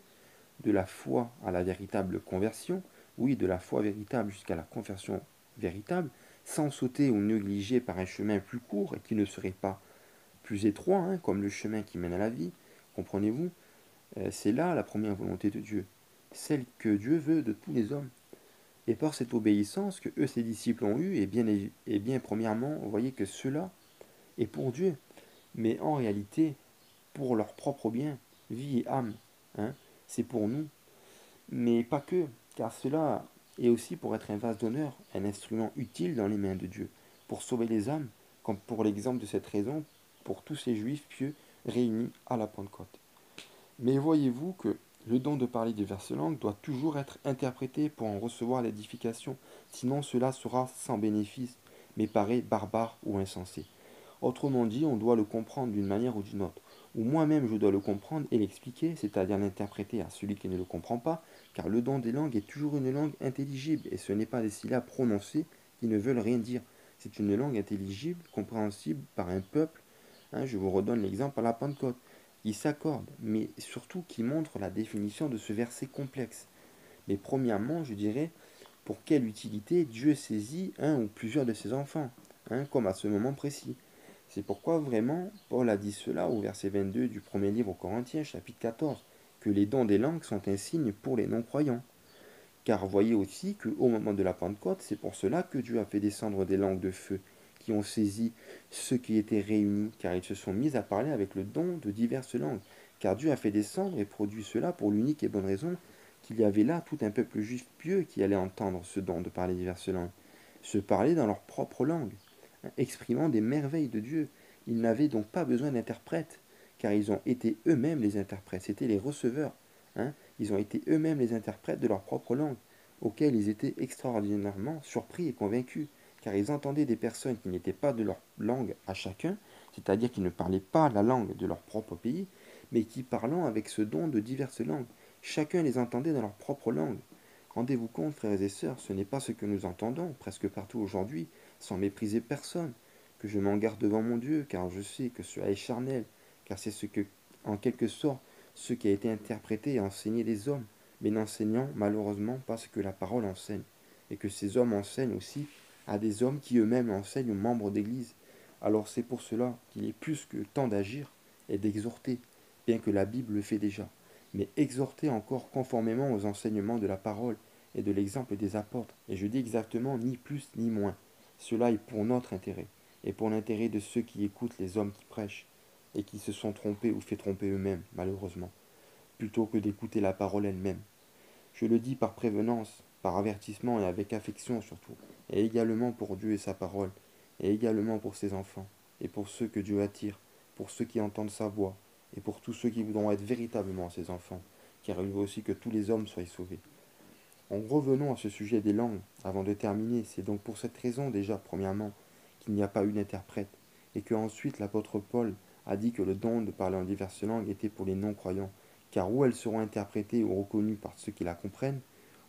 de la foi à la véritable conversion, oui, de la foi véritable jusqu'à la conversion véritable, sans sauter ou négliger par un chemin plus court et qui ne serait pas plus étroit, comme le chemin qui mène à la vie, comprenez-vous, c'est là la première volonté de Dieu, celle que Dieu veut de tous les hommes. Et par cette obéissance que eux, ses disciples, ont eue, et bien premièrement, vous voyez que cela est pour Dieu, mais en réalité, pour leur propre bien, vie et âme. C'est pour nous, mais pas que, car cela est aussi pour être un vase d'honneur, un instrument utile dans les mains de Dieu, pour sauver les âmes, comme pour l'exemple de cette raison, pour tous ces juifs pieux réunis à la Pentecôte. Mais voyez-vous que le don de parler diverses langues doit toujours être interprété pour en recevoir l'édification, sinon cela sera sans bénéfice, mais paraît barbare ou insensé. Autrement dit, on doit le comprendre d'une manière ou d'une autre, ou moi-même je dois le comprendre et l'expliquer, c'est-à-dire l'interpréter à celui qui ne le comprend pas, car le don des langues est toujours une langue intelligible, et ce n'est pas des syllabes prononcées qui ne veulent rien dire. C'est une langue intelligible, compréhensible par un peuple, je vous redonne l'exemple à la Pentecôte, qui s'accorde, mais surtout qui montre la définition de ce verset complexe. Mais premièrement, je dirais, pour quelle utilité Dieu saisit un ou plusieurs de ses enfants, comme à ce moment précis. C'est pourquoi vraiment Paul a dit cela au verset 22 du premier livre aux Corinthiens, chapitre 14, que les dons des langues sont un signe pour les non-croyants. Car voyez aussi qu'au moment de la Pentecôte, c'est pour cela que Dieu a fait descendre des langues de feu qui ont saisi ceux qui étaient réunis, car ils se sont mis à parler avec le don de diverses langues. Car Dieu a fait descendre et produit cela pour l'unique et bonne raison qu'il y avait là tout un peuple juif pieux qui allait entendre ce don de parler diverses langues, se parler dans leur propre langue, exprimant des merveilles de Dieu. Ils n'avaient donc pas besoin d'interprètes, car ils ont été eux-mêmes les interprètes, c'étaient les receveurs. Ils ont été eux-mêmes les interprètes de leur propre langue, auxquels ils étaient extraordinairement surpris et convaincus, car ils entendaient des personnes qui n'étaient pas de leur langue à chacun, c'est-à-dire qui ne parlaient pas la langue de leur propre pays, mais qui parlant avec ce don de diverses langues, chacun les entendait dans leur propre langue. Rendez-vous compte, frères et sœurs, ce n'est pas ce que nous entendons presque partout aujourd'hui, sans mépriser personne, que je m'en garde devant mon Dieu, car je sais que cela est charnel, car c'est ce que, en quelque sorte, ce qui a été interprété et enseigné des hommes, mais n'enseignant malheureusement pas ce que la parole enseigne, et que ces hommes enseignent aussi à des hommes qui eux-mêmes enseignent aux membres d'Église. Alors c'est pour cela qu'il est plus que temps d'agir et d'exhorter, bien que la Bible le fait déjà, mais exhorter encore conformément aux enseignements de la parole et de l'exemple des apôtres, et je dis exactement ni plus ni moins. Cela est pour notre intérêt, et pour l'intérêt de ceux qui écoutent les hommes qui prêchent, et qui se sont trompés ou fait tromper eux-mêmes, malheureusement, plutôt que d'écouter la parole elle-même. Je le dis par prévenance, par avertissement et avec affection surtout, et également pour Dieu et sa parole, et également pour ses enfants, et pour ceux que Dieu attire, pour ceux qui entendent sa voix, et pour tous ceux qui voudront être véritablement ses enfants, car il veut aussi que tous les hommes soient sauvés. En revenant à ce sujet des langues, avant de terminer, c'est donc pour cette raison déjà, premièrement, qu'il n'y a pas eu d'interprète, et que ensuite l'apôtre Paul a dit que le don de parler en diverses langues était pour les non-croyants, car ou elles seront interprétées ou reconnues par ceux qui la comprennent,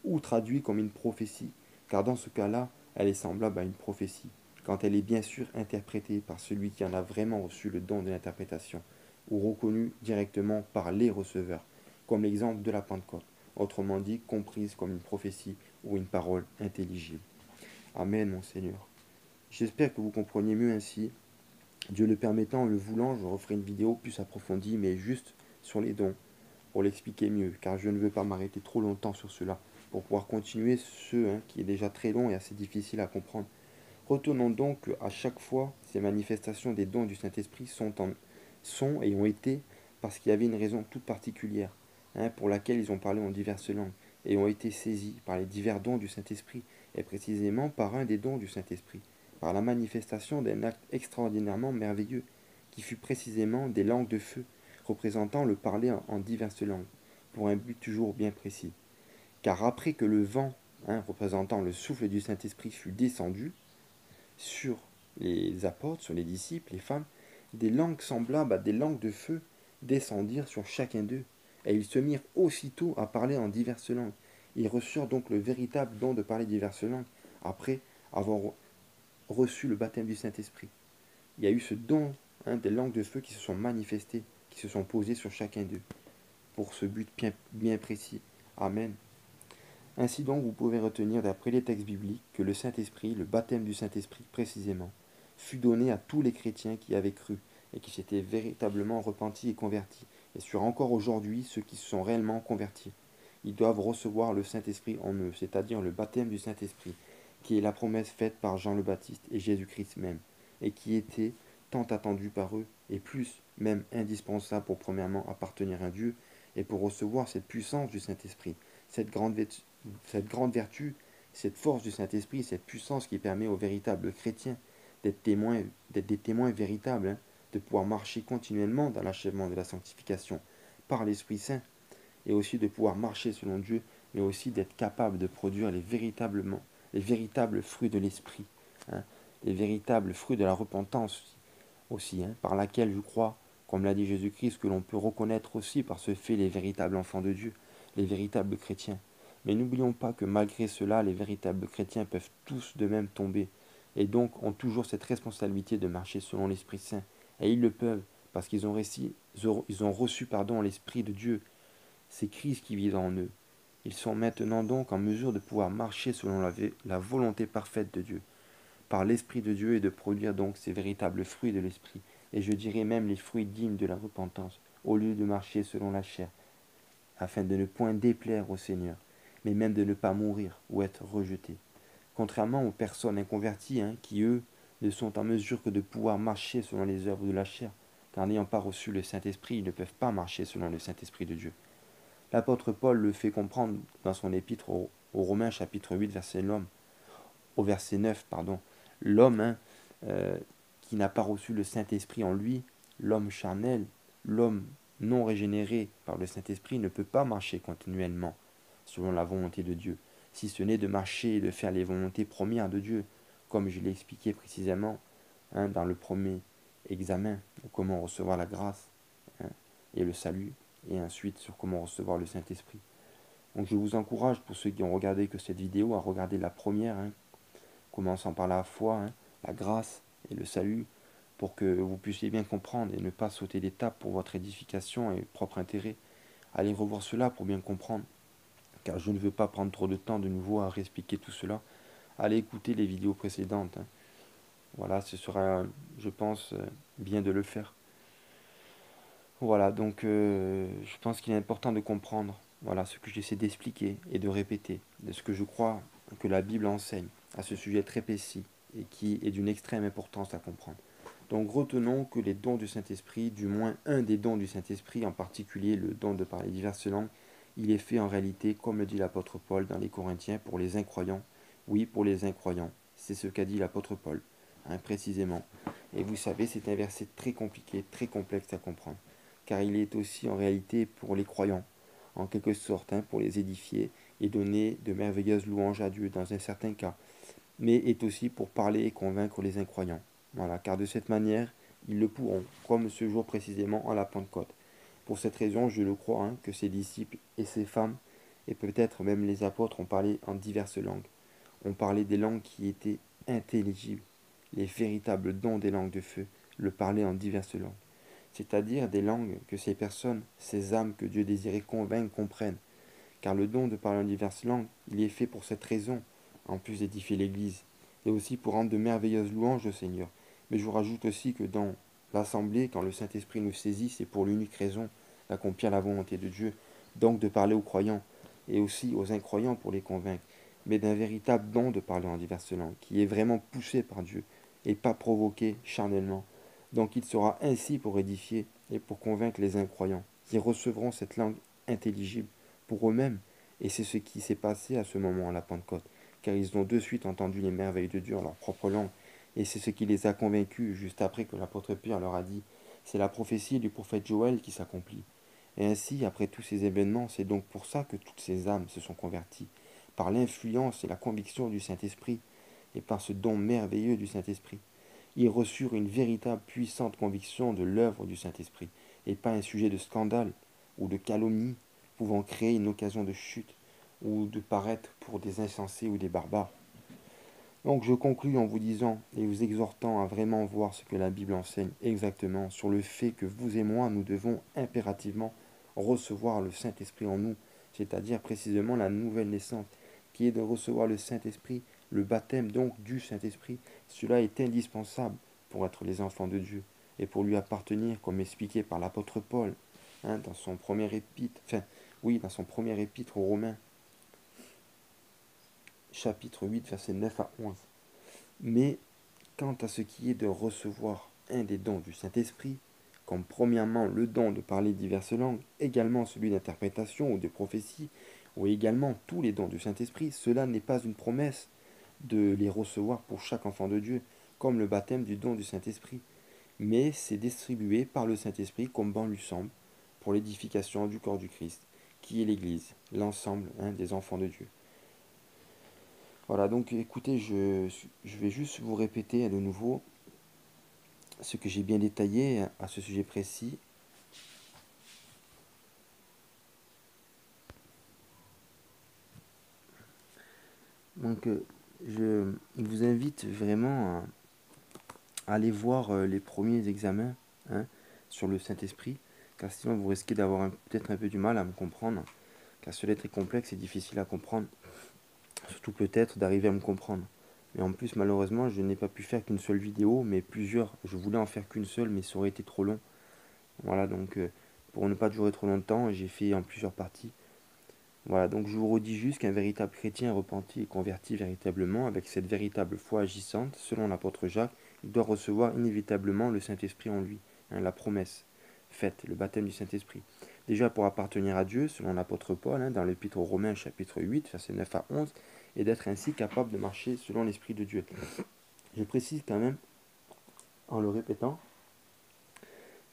ou traduites comme une prophétie, car dans ce cas-là, elle est semblable à une prophétie, quand elle est bien sûr interprétée par celui qui en a vraiment reçu le don de l'interprétation, ou reconnue directement par les receveurs, comme l'exemple de la Pentecôte, autrement dit comprise comme une prophétie ou une parole intelligible. Amen, mon Seigneur. J'espère que vous compreniez mieux ainsi. Dieu le permettant, le voulant, je referai une vidéo plus approfondie, mais juste sur les dons, pour l'expliquer mieux, car je ne veux pas m'arrêter trop longtemps sur cela, pour pouvoir continuer ce qui est déjà très long et assez difficile à comprendre. Retenons donc qu'à chaque fois, ces manifestations des dons du Saint-Esprit sont et ont été parce qu'il y avait une raison toute particulière, pour laquelle ils ont parlé en diverses langues, et ont été saisis par les divers dons du Saint-Esprit, et précisément par un des dons du Saint-Esprit, par la manifestation d'un acte extraordinairement merveilleux, qui fut précisément des langues de feu, représentant le parler en diverses langues, pour un but toujours bien précis. Car après que le vent, représentant le souffle du Saint-Esprit, fut descendu sur les apôtres, sur les disciples, les femmes, des langues semblables à des langues de feu descendirent sur chacun d'eux, et ils se mirent aussitôt à parler en diverses langues. Ils reçurent donc le véritable don de parler diverses langues, après avoir reçu le baptême du Saint-Esprit. Il y a eu ce don des langues de feu qui se sont manifestées, qui se sont posées sur chacun d'eux, pour ce but bien précis. Amen. Ainsi donc, vous pouvez retenir d'après les textes bibliques que le Saint-Esprit, le baptême du Saint-Esprit précisément, fut donné à tous les chrétiens qui avaient cru et qui s'étaient véritablement repentis et convertis, et sur encore aujourd'hui ceux qui se sont réellement convertis. Ils doivent recevoir le Saint-Esprit en eux, c'est-à-dire le baptême du Saint-Esprit, qui est la promesse faite par Jean le Baptiste et Jésus-Christ même, et qui était tant attendu par eux, et plus même indispensable pour premièrement appartenir à Dieu, et pour recevoir cette puissance du Saint-Esprit, cette grande vertu, cette force du Saint-Esprit, cette puissance qui permet aux véritables chrétiens d'être des témoins véritables, de pouvoir marcher continuellement dans l'achèvement de la sanctification par l'Esprit Saint, et aussi de pouvoir marcher selon Dieu, mais aussi d'être capable de produire les véritables fruits de l'Esprit, les véritables fruits de la repentance aussi, par laquelle je crois, comme l'a dit Jésus-Christ, que l'on peut reconnaître aussi par ce fait les véritables enfants de Dieu, les véritables chrétiens. Mais n'oublions pas que malgré cela, les véritables chrétiens peuvent tous de même tomber, et donc ont toujours cette responsabilité de marcher selon l'Esprit Saint. Et ils le peuvent, parce qu'ils ont reçu l'Esprit de Dieu. C'est Christ qui vit en eux. Ils sont maintenant donc en mesure de pouvoir marcher selon la volonté parfaite de Dieu, par l'Esprit de Dieu, et de produire donc ces véritables fruits de l'Esprit, et je dirais même les fruits dignes de la repentance, au lieu de marcher selon la chair, afin de ne point déplaire au Seigneur, mais même de ne pas mourir ou être rejetés. Contrairement aux personnes inconverties, qui eux ne sont en mesure que de pouvoir marcher selon les œuvres de la chair, car n'ayant pas reçu le Saint-Esprit, ils ne peuvent pas marcher selon le Saint-Esprit de Dieu. L'apôtre Paul le fait comprendre dans son épître aux Romains chapitre 8 au verset 9, pardon. L'homme qui n'a pas reçu le Saint-Esprit en lui, l'homme charnel, l'homme non régénéré par le Saint-Esprit ne peut pas marcher continuellement selon la volonté de Dieu, si ce n'est de marcher et de faire les volontés premières de Dieu, comme je l'ai expliqué précisément dans le premier examen, comment recevoir la grâce et le salut, et ensuite sur comment recevoir le Saint-Esprit. Donc je vous encourage, pour ceux qui ont regardé que cette vidéo, à regarder la première, commençant par la foi, la grâce et le salut, pour que vous puissiez bien comprendre et ne pas sauter d'étape pour votre édification et propre intérêt. Allez revoir cela pour bien comprendre, car je ne veux pas prendre trop de temps de nouveau à réexpliquer tout cela. Allez écouter les vidéos précédentes. Voilà, ce sera, je pense, bien de le faire. Voilà, donc je pense qu'il est important de comprendre, voilà, ce que j'essaie d'expliquer et de répéter, de ce que je crois que la Bible enseigne à ce sujet très précis et qui est d'une extrême importance à comprendre. Donc retenons que les dons du Saint-Esprit, du moins un des dons du Saint-Esprit, en particulier le don de parler diverses langues, il est fait en réalité, comme le dit l'apôtre Paul dans les Corinthiens, pour les incroyants. Oui, pour les incroyants. C'est ce qu'a dit l'apôtre Paul, précisément. Et vous savez, c'est un verset très compliqué, très complexe à comprendre, car il est aussi en réalité pour les croyants, en quelque sorte, pour les édifier et donner de merveilleuses louanges à Dieu dans un certain cas, mais est aussi pour parler et convaincre les incroyants. Voilà, car de cette manière, ils le pourront, comme ce jour précisément à la Pentecôte. Pour cette raison, je le crois, que ses disciples et ses femmes, et peut-être même les apôtres, ont parlé en diverses langues. On parlait des langues qui étaient intelligibles, les véritables dons des langues de feu, le parler en diverses langues. C'est-à-dire des langues que ces personnes, ces âmes que Dieu désirait convaincre, comprennent. Car le don de parler en diverses langues, il est fait pour cette raison, en plus d'édifier l'Église, et aussi pour rendre de merveilleuses louanges au Seigneur. Mais je vous rajoute aussi que dans l'Assemblée, quand le Saint-Esprit nous saisit, c'est pour l'unique raison d'accomplir la volonté de Dieu, donc de parler aux croyants, et aussi aux incroyants pour les convaincre, mais d'un véritable don de parler en diverses langues, qui est vraiment poussé par Dieu, et pas provoqué charnellement. Donc il sera ainsi pour édifier et pour convaincre les incroyants, qui recevront cette langue intelligible pour eux-mêmes. Et c'est ce qui s'est passé à ce moment à la Pentecôte, car ils ont de suite entendu les merveilles de Dieu en leur propre langue. Et c'est ce qui les a convaincus juste après que l'apôtre Pierre leur a dit, c'est la prophétie du prophète Joël qui s'accomplit. Et ainsi, après tous ces événements, c'est donc pour ça que toutes ces âmes se sont converties, par l'influence et la conviction du Saint-Esprit, et par ce don merveilleux du Saint-Esprit. Ils reçurent une véritable puissante conviction de l'œuvre du Saint-Esprit, et pas un sujet de scandale ou de calomnie pouvant créer une occasion de chute ou de paraître pour des insensés ou des barbares. Donc je conclus en vous disant et vous exhortant à vraiment voir ce que la Bible enseigne exactement sur le fait que vous et moi, nous devons impérativement recevoir le Saint-Esprit en nous, c'est-à-dire précisément la nouvelle naissance, qui est de recevoir le Saint-Esprit, le baptême donc du Saint-Esprit. Cela est indispensable pour être les enfants de Dieu et pour lui appartenir, comme expliqué par l'apôtre Paul dans son premier épître, dans son premier épître aux Romains, chapitre 8, versets 9 à 11. Mais quant à ce qui est de recevoir un des dons du Saint-Esprit, comme premièrement le don de parler diverses langues, également celui d'interprétation ou de prophétie, ou également tous les dons du Saint-Esprit, cela n'est pas une promesse de les recevoir pour chaque enfant de Dieu, comme le baptême du don du Saint-Esprit, mais c'est distribué par le Saint-Esprit comme bon lui semble, pour l'édification du corps du Christ, qui est l'Église, l'ensemble des enfants de Dieu. Voilà, donc écoutez, je vais juste vous répéter de nouveau ce que j'ai bien détaillé à ce sujet précis. Donc je vous invite vraiment à aller voir les premiers examens sur le Saint-Esprit, car sinon vous risquez d'avoir peut-être un peu du mal à me comprendre, car cela est très complexe et difficile à comprendre, surtout peut-être d'arriver à me comprendre. Mais en plus, malheureusement, je n'ai pas pu faire qu'une seule vidéo, mais plusieurs. Je voulais en faire qu'une seule, mais ça aurait été trop long. Voilà, donc pour ne pas durer trop longtemps, j'ai fait en plusieurs parties. Voilà, donc je vous redis juste qu'un véritable chrétien repenti et converti véritablement, avec cette véritable foi agissante, selon l'apôtre Jacques, il doit recevoir inévitablement le Saint-Esprit en lui, la promesse faite, le baptême du Saint-Esprit. Déjà pour appartenir à Dieu, selon l'apôtre Paul, dans l'épître aux Romains chapitre 8, versets 9 à 11, et d'être ainsi capable de marcher selon l'Esprit de Dieu. Je précise quand même, en le répétant,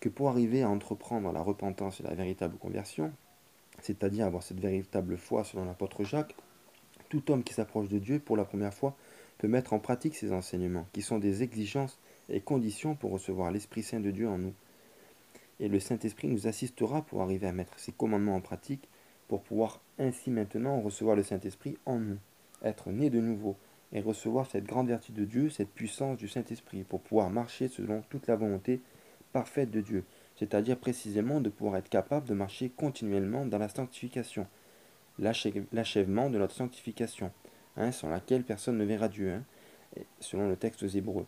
que pour arriver à entreprendre la repentance et la véritable conversion, c'est-à-dire avoir cette véritable foi selon l'apôtre Jacques, tout homme qui s'approche de Dieu pour la première fois peut mettre en pratique ces enseignements, qui sont des exigences et conditions pour recevoir l'Esprit Saint de Dieu en nous. Et le Saint-Esprit nous assistera pour arriver à mettre ces commandements en pratique, pour pouvoir ainsi maintenant recevoir le Saint-Esprit en nous, être né de nouveau, et recevoir cette grande vertu de Dieu, cette puissance du Saint-Esprit, pour pouvoir marcher selon toute la volonté parfaite de Dieu, c'est-à-dire précisément de pouvoir être capable de marcher continuellement dans la sanctification, l'achèvement de notre sanctification, sans laquelle personne ne verra Dieu, selon le texte aux Hébreux,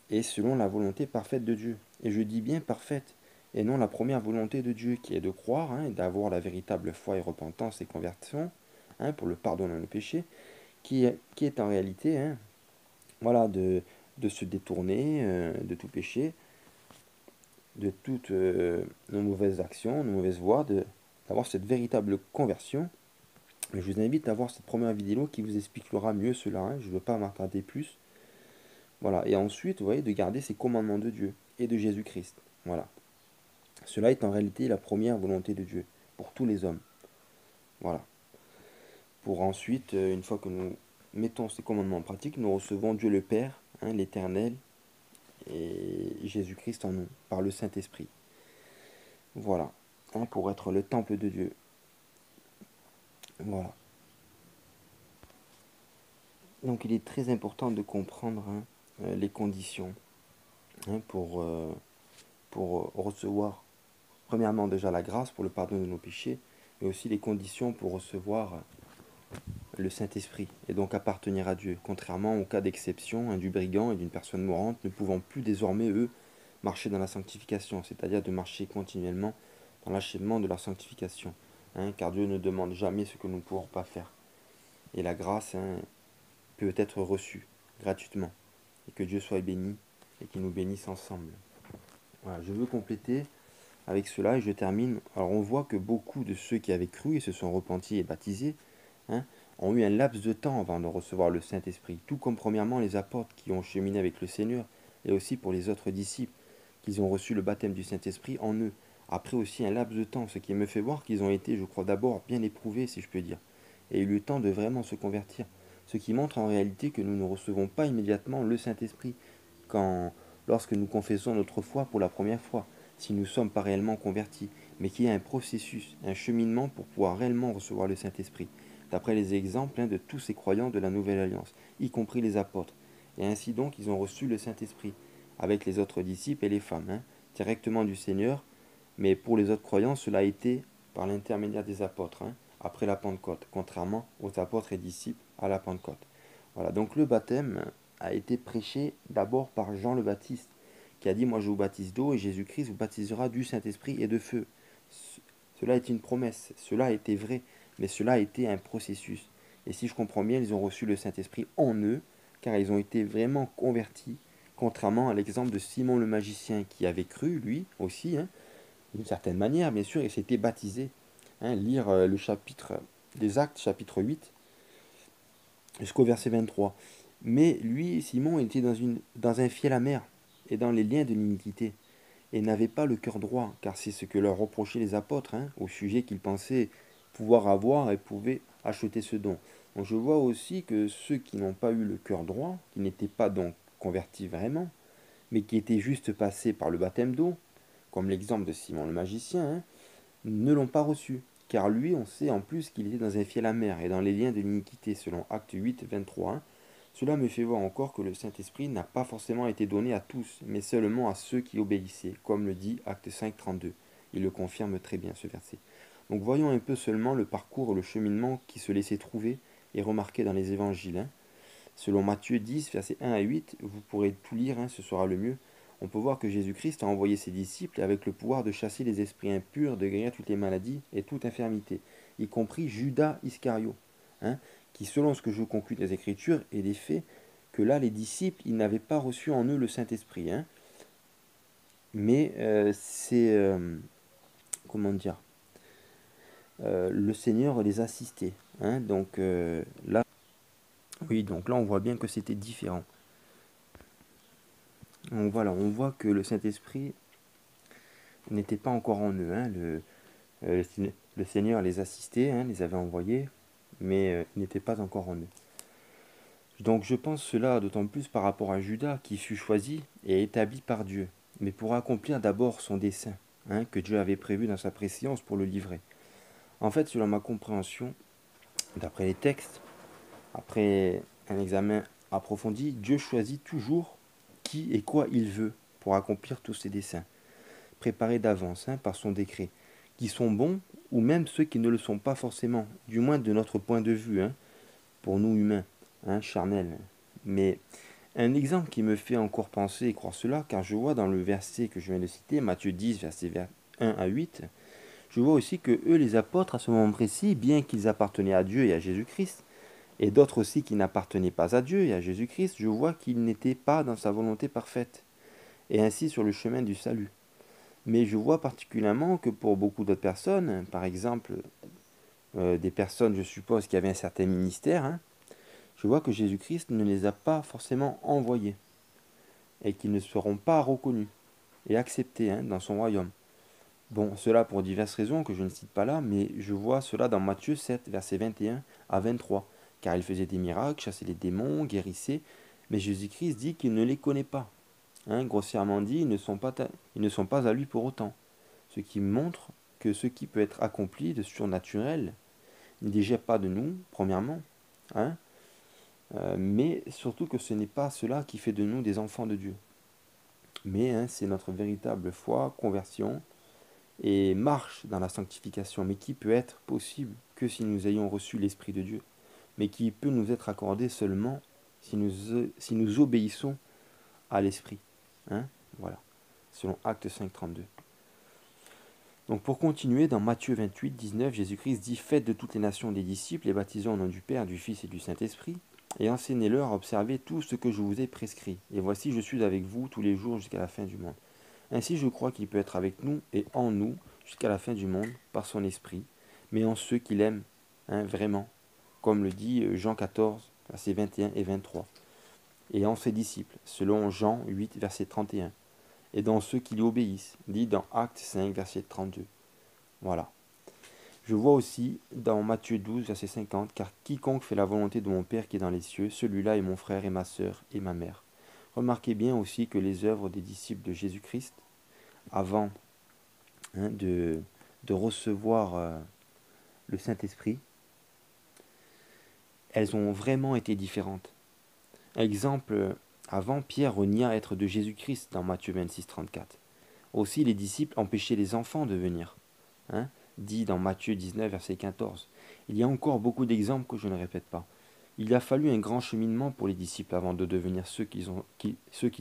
et selon la volonté parfaite de Dieu. Et je dis bien parfaite, et non la première volonté de Dieu, qui est de croire, et d'avoir la véritable foi et repentance et conversion, pour le pardon de nos péchés, qui est en réalité, voilà, de se détourner de tout péché, de toutes nos mauvaises actions, nos mauvaises voies, d'avoir cette véritable conversion. Mais je vous invite à voir cette première vidéo qui vous expliquera mieux cela, hein. Je ne veux pas m'attarder plus. Voilà, et ensuite, vous voyez, de garder ces commandements de Dieu et de Jésus-Christ. Voilà. Cela est en réalité la première volonté de Dieu pour tous les hommes. Voilà. Pour ensuite, une fois que nous mettons ces commandements en pratique, nous recevons Dieu le Père, hein, l'Éternel, et Jésus-Christ en nous, par le Saint-Esprit. Voilà, hein, pour être le temple de Dieu. Voilà. Donc il est très important de comprendre, hein, les conditions, hein, pour recevoir, premièrement déjà la grâce pour le pardon de nos péchés, mais aussi les conditions pour recevoir le Saint-Esprit, et donc appartenir à Dieu, contrairement au cas d'exception, hein, du brigand et d'une personne mourante, ne pouvant plus désormais, eux, marcher dans la sanctification, c'est-à-dire de marcher continuellement dans l'achèvement de la sanctification, hein, car Dieu ne demande jamais ce que nous ne pouvons pas faire. Et la grâce, hein, peut être reçue gratuitement, et que Dieu soit béni, et qu'il nous bénisse ensemble. Voilà, je veux compléter avec cela, et je termine. Alors on voit que beaucoup de ceux qui avaient cru et se sont repentis et baptisés, hein, ont eu un laps de temps avant de recevoir le Saint-Esprit, tout comme premièrement les apôtres qui ont cheminé avec le Seigneur, et aussi pour les autres disciples, qu'ils ont reçu le baptême du Saint-Esprit en eux, après aussi un laps de temps, ce qui me fait voir qu'ils ont été, je crois, d'abord bien éprouvés, si je peux dire, et eu le temps de vraiment se convertir, ce qui montre en réalité que nous ne recevons pas immédiatement le Saint-Esprit lorsque nous confessons notre foi pour la première fois, si nous ne sommes pas réellement convertis, mais qu'il y a un processus, un cheminement pour pouvoir réellement recevoir le Saint-Esprit, d'après les exemples, hein, de tous ces croyants de la Nouvelle Alliance, y compris les apôtres. Et ainsi donc, ils ont reçu le Saint-Esprit, avec les autres disciples et les femmes, hein, directement du Seigneur, mais pour les autres croyants, cela a été par l'intermédiaire des apôtres, hein, après la Pentecôte, contrairement aux apôtres et disciples à la Pentecôte. Voilà, donc le baptême a été prêché d'abord par Jean le Baptiste, qui a dit, moi je vous baptise d'eau et Jésus-Christ vous baptisera du Saint-Esprit et de feu. Cela est une promesse, cela a été vrai, mais cela a été un processus. Et si je comprends bien, ils ont reçu le Saint-Esprit en eux, car ils ont été vraiment convertis, contrairement à l'exemple de Simon le magicien, qui avait cru, lui aussi, hein, d'une certaine manière, bien sûr, et s'était baptisé. Hein, lire le chapitre des Actes, chapitre 8, jusqu'au verset 23. Mais lui, Simon, il était dans un fiel amer, et dans les liens de l'iniquité, et n'avait pas le cœur droit, car c'est ce que leur reprochaient les apôtres, hein, au sujet qu'ils pensaient pouvoir avoir et pouvaient acheter ce don. Donc je vois aussi que ceux qui n'ont pas eu le cœur droit, qui n'étaient pas donc convertis vraiment, mais qui étaient juste passés par le baptême d'eau, comme l'exemple de Simon le magicien, hein, ne l'ont pas reçu, car lui, on sait en plus qu'il était dans un fiel amer et dans les liens de l'iniquité, selon Acte 8, 23. Hein. Cela me fait voir encore que le Saint-Esprit n'a pas forcément été donné à tous, mais seulement à ceux qui obéissaient, comme le dit Acte 5, 32. Il le confirme très bien, ce verset. Donc voyons un peu seulement le parcours, le cheminement qui se laissait trouver et remarquer dans les évangiles. Hein. Selon Matthieu 10, versets 1 à 8, vous pourrez tout lire, hein, ce sera le mieux. On peut voir que Jésus-Christ a envoyé ses disciples avec le pouvoir de chasser les esprits impurs, de guérir toutes les maladies et toute infirmité, y compris Judas Iscario, hein, qui, selon ce que je conclus des Écritures et des faits, que là, les disciples, ils n'avaient pas reçu en eux le Saint-Esprit. Hein, mais comment dire, le Seigneur les assistait. Hein, donc là, oui, donc là, on voit bien que c'était différent. Donc voilà, on voit que le Saint-Esprit n'était pas encore en eux. Hein. Le Seigneur les assistait, hein, les avait envoyés, mais il n'était pas encore en eux. Donc je pense cela d'autant plus par rapport à Judas qui fut choisi et établi par Dieu, mais pour accomplir d'abord son dessein, hein, que Dieu avait prévu dans sa préscience pour le livrer. En fait, selon ma compréhension, d'après les textes, après un examen approfondi, Dieu choisit toujours qui et quoi il veut pour accomplir tous ses desseins, préparés d'avance, hein, par son décret, qui sont bons ou même ceux qui ne le sont pas forcément, du moins de notre point de vue, hein, pour nous humains, hein, charnels. Mais un exemple qui me fait encore penser et croire cela, car je vois dans le verset que je viens de citer, Matthieu 10, versets 1 à 8, je vois aussi que eux, les apôtres, à ce moment précis, bien qu'ils appartenaient à Dieu et à Jésus-Christ, et d'autres aussi qui n'appartenaient pas à Dieu et à Jésus-Christ, je vois qu'ils n'étaient pas dans sa volonté parfaite, et ainsi sur le chemin du salut. Mais je vois particulièrement que pour beaucoup d'autres personnes, par exemple, des personnes, je suppose, qui avaient un certain ministère, hein, je vois que Jésus-Christ ne les a pas forcément envoyés et qu'ils ne seront pas reconnus et acceptés, hein, dans son royaume. Bon, cela pour diverses raisons que je ne cite pas là, mais je vois cela dans Matthieu 7, versets 21 à 23, car il faisait des miracles, chassait les démons, guérissait, mais Jésus-Christ dit qu'il ne les connaît pas. Hein, grossièrement dit, ils ne sont pas à lui pour autant. Ce qui montre que ce qui peut être accompli de surnaturel ne dégage pas de nous, premièrement, hein, mais surtout que ce n'est pas cela qui fait de nous des enfants de Dieu. Mais hein, c'est notre véritable foi, conversion et marche dans la sanctification, mais qui peut être possible que si nous ayons reçu l'Esprit de Dieu, mais qui peut nous être accordé seulement si nous obéissons à l'Esprit. Hein, voilà, selon Acte 5, 32. Donc pour continuer, dans Matthieu 28, 19, Jésus-Christ dit « Faites de toutes les nations des disciples, les baptisant au nom du Père, du Fils et du Saint-Esprit, et enseignez-leur à observer tout ce que je vous ai prescrit. Et voici, je suis avec vous tous les jours jusqu'à la fin du monde. » Ainsi je crois qu'il peut être avec nous et en nous jusqu'à la fin du monde par son Esprit, mais en ceux qu'il aime, hein, vraiment, comme le dit Jean 14, versets 21 et 23, et en ses disciples, selon Jean 8, verset 31. Et dans ceux qui lui obéissent, dit dans Actes 5, verset 32. Voilà. Je vois aussi dans Matthieu 12, verset 50, car quiconque fait la volonté de mon Père qui est dans les cieux, celui-là est mon frère et ma sœur et ma mère. Remarquez bien aussi que les œuvres des disciples de Jésus-Christ, avant hein, de recevoir le Saint-Esprit, elles ont vraiment été différentes. Exemple, avant, Pierre renia être de Jésus-Christ dans Matthieu 26, 34. Aussi, les disciples empêchaient les enfants de venir, hein, dit dans Matthieu 19, verset 14. Il y a encore beaucoup d'exemples que je ne répète pas. Il a fallu un grand cheminement pour les disciples avant de devenir ceux qu'ils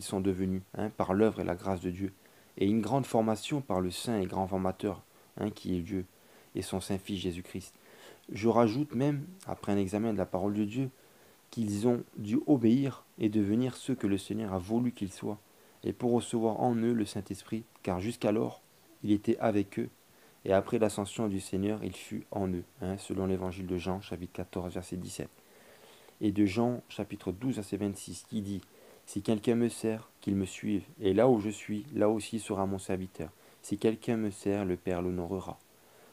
sont devenus, hein, par l'œuvre et la grâce de Dieu, et une grande formation par le Saint et grand formateur, hein, qui est Dieu, et son Saint-Fils Jésus-Christ. Je rajoute même, après un examen de la parole de Dieu, qu'ils ont dû obéir et devenir ceux que le Seigneur a voulu qu'ils soient, et pour recevoir en eux le Saint-Esprit, car jusqu'alors, il était avec eux, et après l'ascension du Seigneur, il fut en eux, hein, selon l'évangile de Jean, chapitre 14, verset 17. Et de Jean, chapitre 12, verset 26, qui dit « Si quelqu'un me sert, qu'il me suive, et là où je suis, là aussi sera mon serviteur. Si quelqu'un me sert, le Père l'honorera. »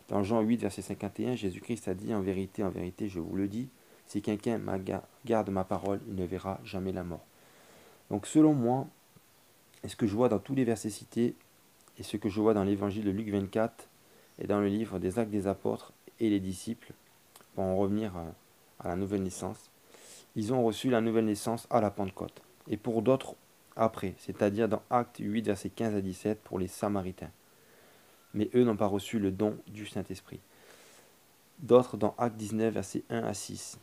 Dans Jean 8, verset 51, Jésus-Christ a dit « En vérité, je vous le dis, si quelqu'un garde ma parole, il ne verra jamais la mort. » Donc selon moi, et ce que je vois dans tous les versets cités, et ce que je vois dans l'évangile de Luc 24, et dans le livre des Actes des Apôtres et les disciples, pour en revenir à la nouvelle naissance, ils ont reçu la nouvelle naissance à la Pentecôte. Et pour d'autres, après, c'est-à-dire dans Actes 8, versets 15 à 17, pour les Samaritains. Mais eux n'ont pas reçu le don du Saint-Esprit. D'autres dans Actes 19, versets 1 à 6,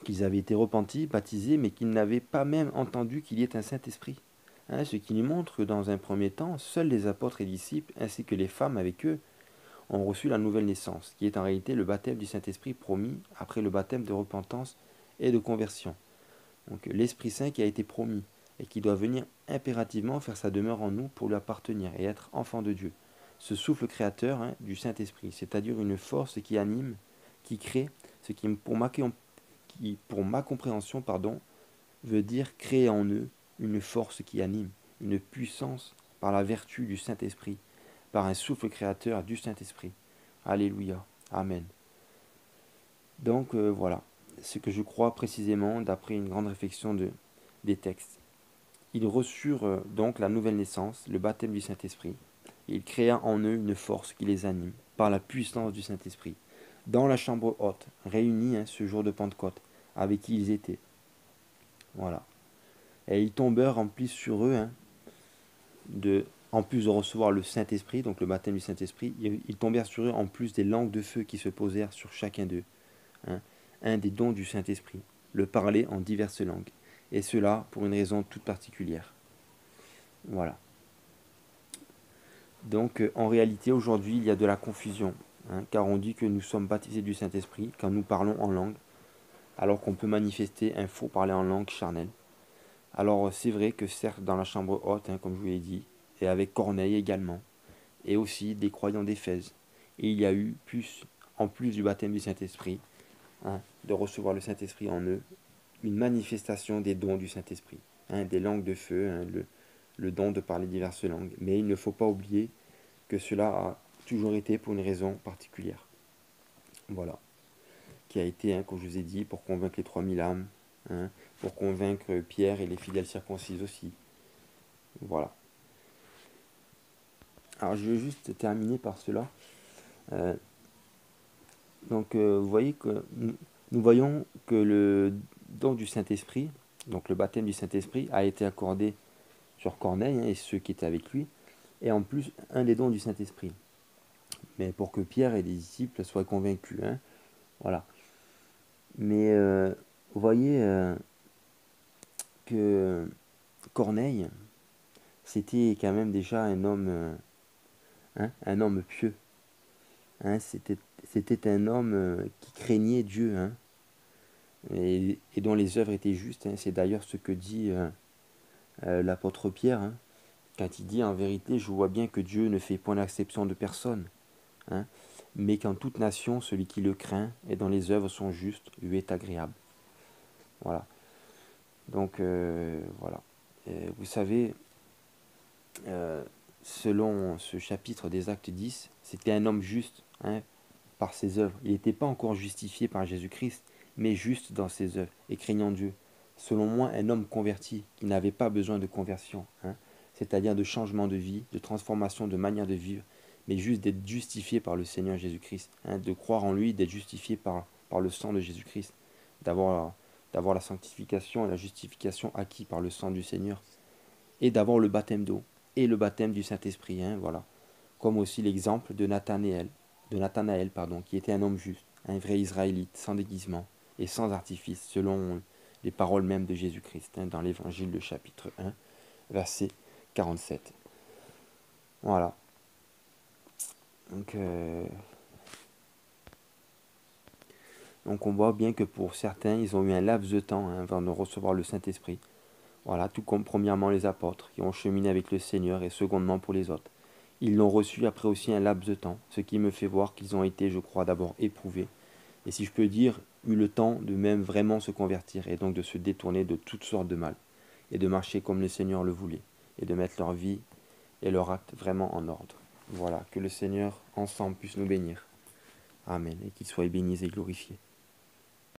qu'ils avaient été repentis, baptisés, mais qu'ils n'avaient pas même entendu qu'il y ait un Saint-Esprit. Hein, ce qui nous montre que dans un premier temps, seuls les apôtres et disciples, ainsi que les femmes avec eux, ont reçu la nouvelle naissance, qui est en réalité le baptême du Saint-Esprit promis après le baptême de repentance et de conversion. Donc l'Esprit Saint qui a été promis et qui doit venir impérativement faire sa demeure en nous pour lui appartenir et être enfant de Dieu. Ce souffle créateur, hein, du Saint-Esprit, c'est-à-dire une force qui anime, qui crée, ce qui pour ma compréhension, veut dire créer en eux une force qui anime, une puissance par la vertu du Saint-Esprit, par un souffle créateur du Saint-Esprit. Alléluia. Amen. Donc voilà, ce que je crois précisément d'après une grande réflexion des textes. Ils reçurent donc la nouvelle naissance, le baptême du Saint-Esprit. Il créa en eux une force qui les anime, par la puissance du Saint-Esprit. Dans la chambre haute, réunis, hein, ce jour de Pentecôte, avec qui ils étaient. Voilà. Et ils tombèrent remplis sur eux, hein, en plus de recevoir le Saint-Esprit, donc le baptême du Saint-Esprit, ils tombèrent sur eux en plus des langues de feu qui se posèrent sur chacun d'eux. Hein, un des dons du Saint-Esprit, le parler en diverses langues. Et cela pour une raison toute particulière. Voilà. Donc en réalité aujourd'hui il y a de la confusion, hein, car on dit que nous sommes baptisés du Saint-Esprit quand nous parlons en langue, alors qu'on peut manifester un faux parler en langue charnelle. Alors c'est vrai que certes dans la chambre haute, hein, comme je vous l'ai dit, et avec Corneille également, et aussi des croyants d'Éphèse. Et il y a eu, en plus du baptême du Saint-Esprit, hein, de recevoir le Saint-Esprit en eux, une manifestation des dons du Saint-Esprit, hein, des langues de feu, hein, le don de parler diverses langues. Mais il ne faut pas oublier que cela a toujours été pour une raison particulière. Voilà. Qui a été, hein, comme je vous ai dit, pour convaincre les 3000 âmes, hein, pour convaincre Pierre et les fidèles circoncis aussi. Voilà. Alors je vais juste terminer par cela. Euh, vous voyez que nous voyons que le don du Saint-Esprit, donc le baptême du Saint-Esprit, a été accordé sur Corneille, hein, et ceux qui étaient avec lui, et en plus un des dons du Saint-Esprit. Mais pour que Pierre et les disciples soient convaincus, hein, voilà. Mais vous voyez que Corneille, c'était quand même déjà un homme pieux. Hein, c'était un homme qui craignait Dieu, hein, et dont les œuvres étaient justes. Hein. C'est d'ailleurs ce que dit l'apôtre Pierre, hein, quand il dit en vérité, je vois bien que Dieu ne fait point d'acception de personne, hein, mais qu'en toute nation, celui qui le craint et dont les œuvres sont justes, lui est agréable. Voilà. Donc voilà. Vous savez, selon ce chapitre des Actes 10, c'était un homme juste, hein, par ses œuvres. Il n'était pas encore justifié par Jésus-Christ, mais juste dans ses œuvres et craignant Dieu. Selon moi, un homme converti qui n'avait pas besoin de conversion, hein, c'est-à-dire de changement de vie, de transformation de manière de vivre, mais juste d'être justifié par le Seigneur Jésus-Christ, hein, de croire en lui, d'être justifié par le sang de Jésus-Christ, d'avoir la sanctification et la justification acquis par le sang du Seigneur, et d'avoir le baptême d'eau et le baptême du Saint-Esprit, hein, voilà. Comme aussi l'exemple de Nathanaël, qui était un homme juste, un vrai Israélite, sans déguisement et sans artifice, selon les paroles mêmes de Jésus-Christ, hein, dans l'Évangile de chapitre 1, verset 47. Voilà. Donc on voit bien que pour certains, ils ont eu un laps de temps, hein, avant de recevoir le Saint-Esprit. Voilà, tout comme premièrement les apôtres, qui ont cheminé avec le Seigneur, et secondement pour les autres. Ils l'ont reçu après aussi un laps de temps, ce qui me fait voir qu'ils ont été, je crois, d'abord éprouvés, et si je peux dire, eu le temps de même vraiment se convertir, et donc de se détourner de toutes sortes de mal, et de marcher comme le Seigneur le voulait, et de mettre leur vie et leur acte vraiment en ordre. Voilà, que le Seigneur ensemble puisse nous bénir. Amen, et qu'il soit béni et glorifié.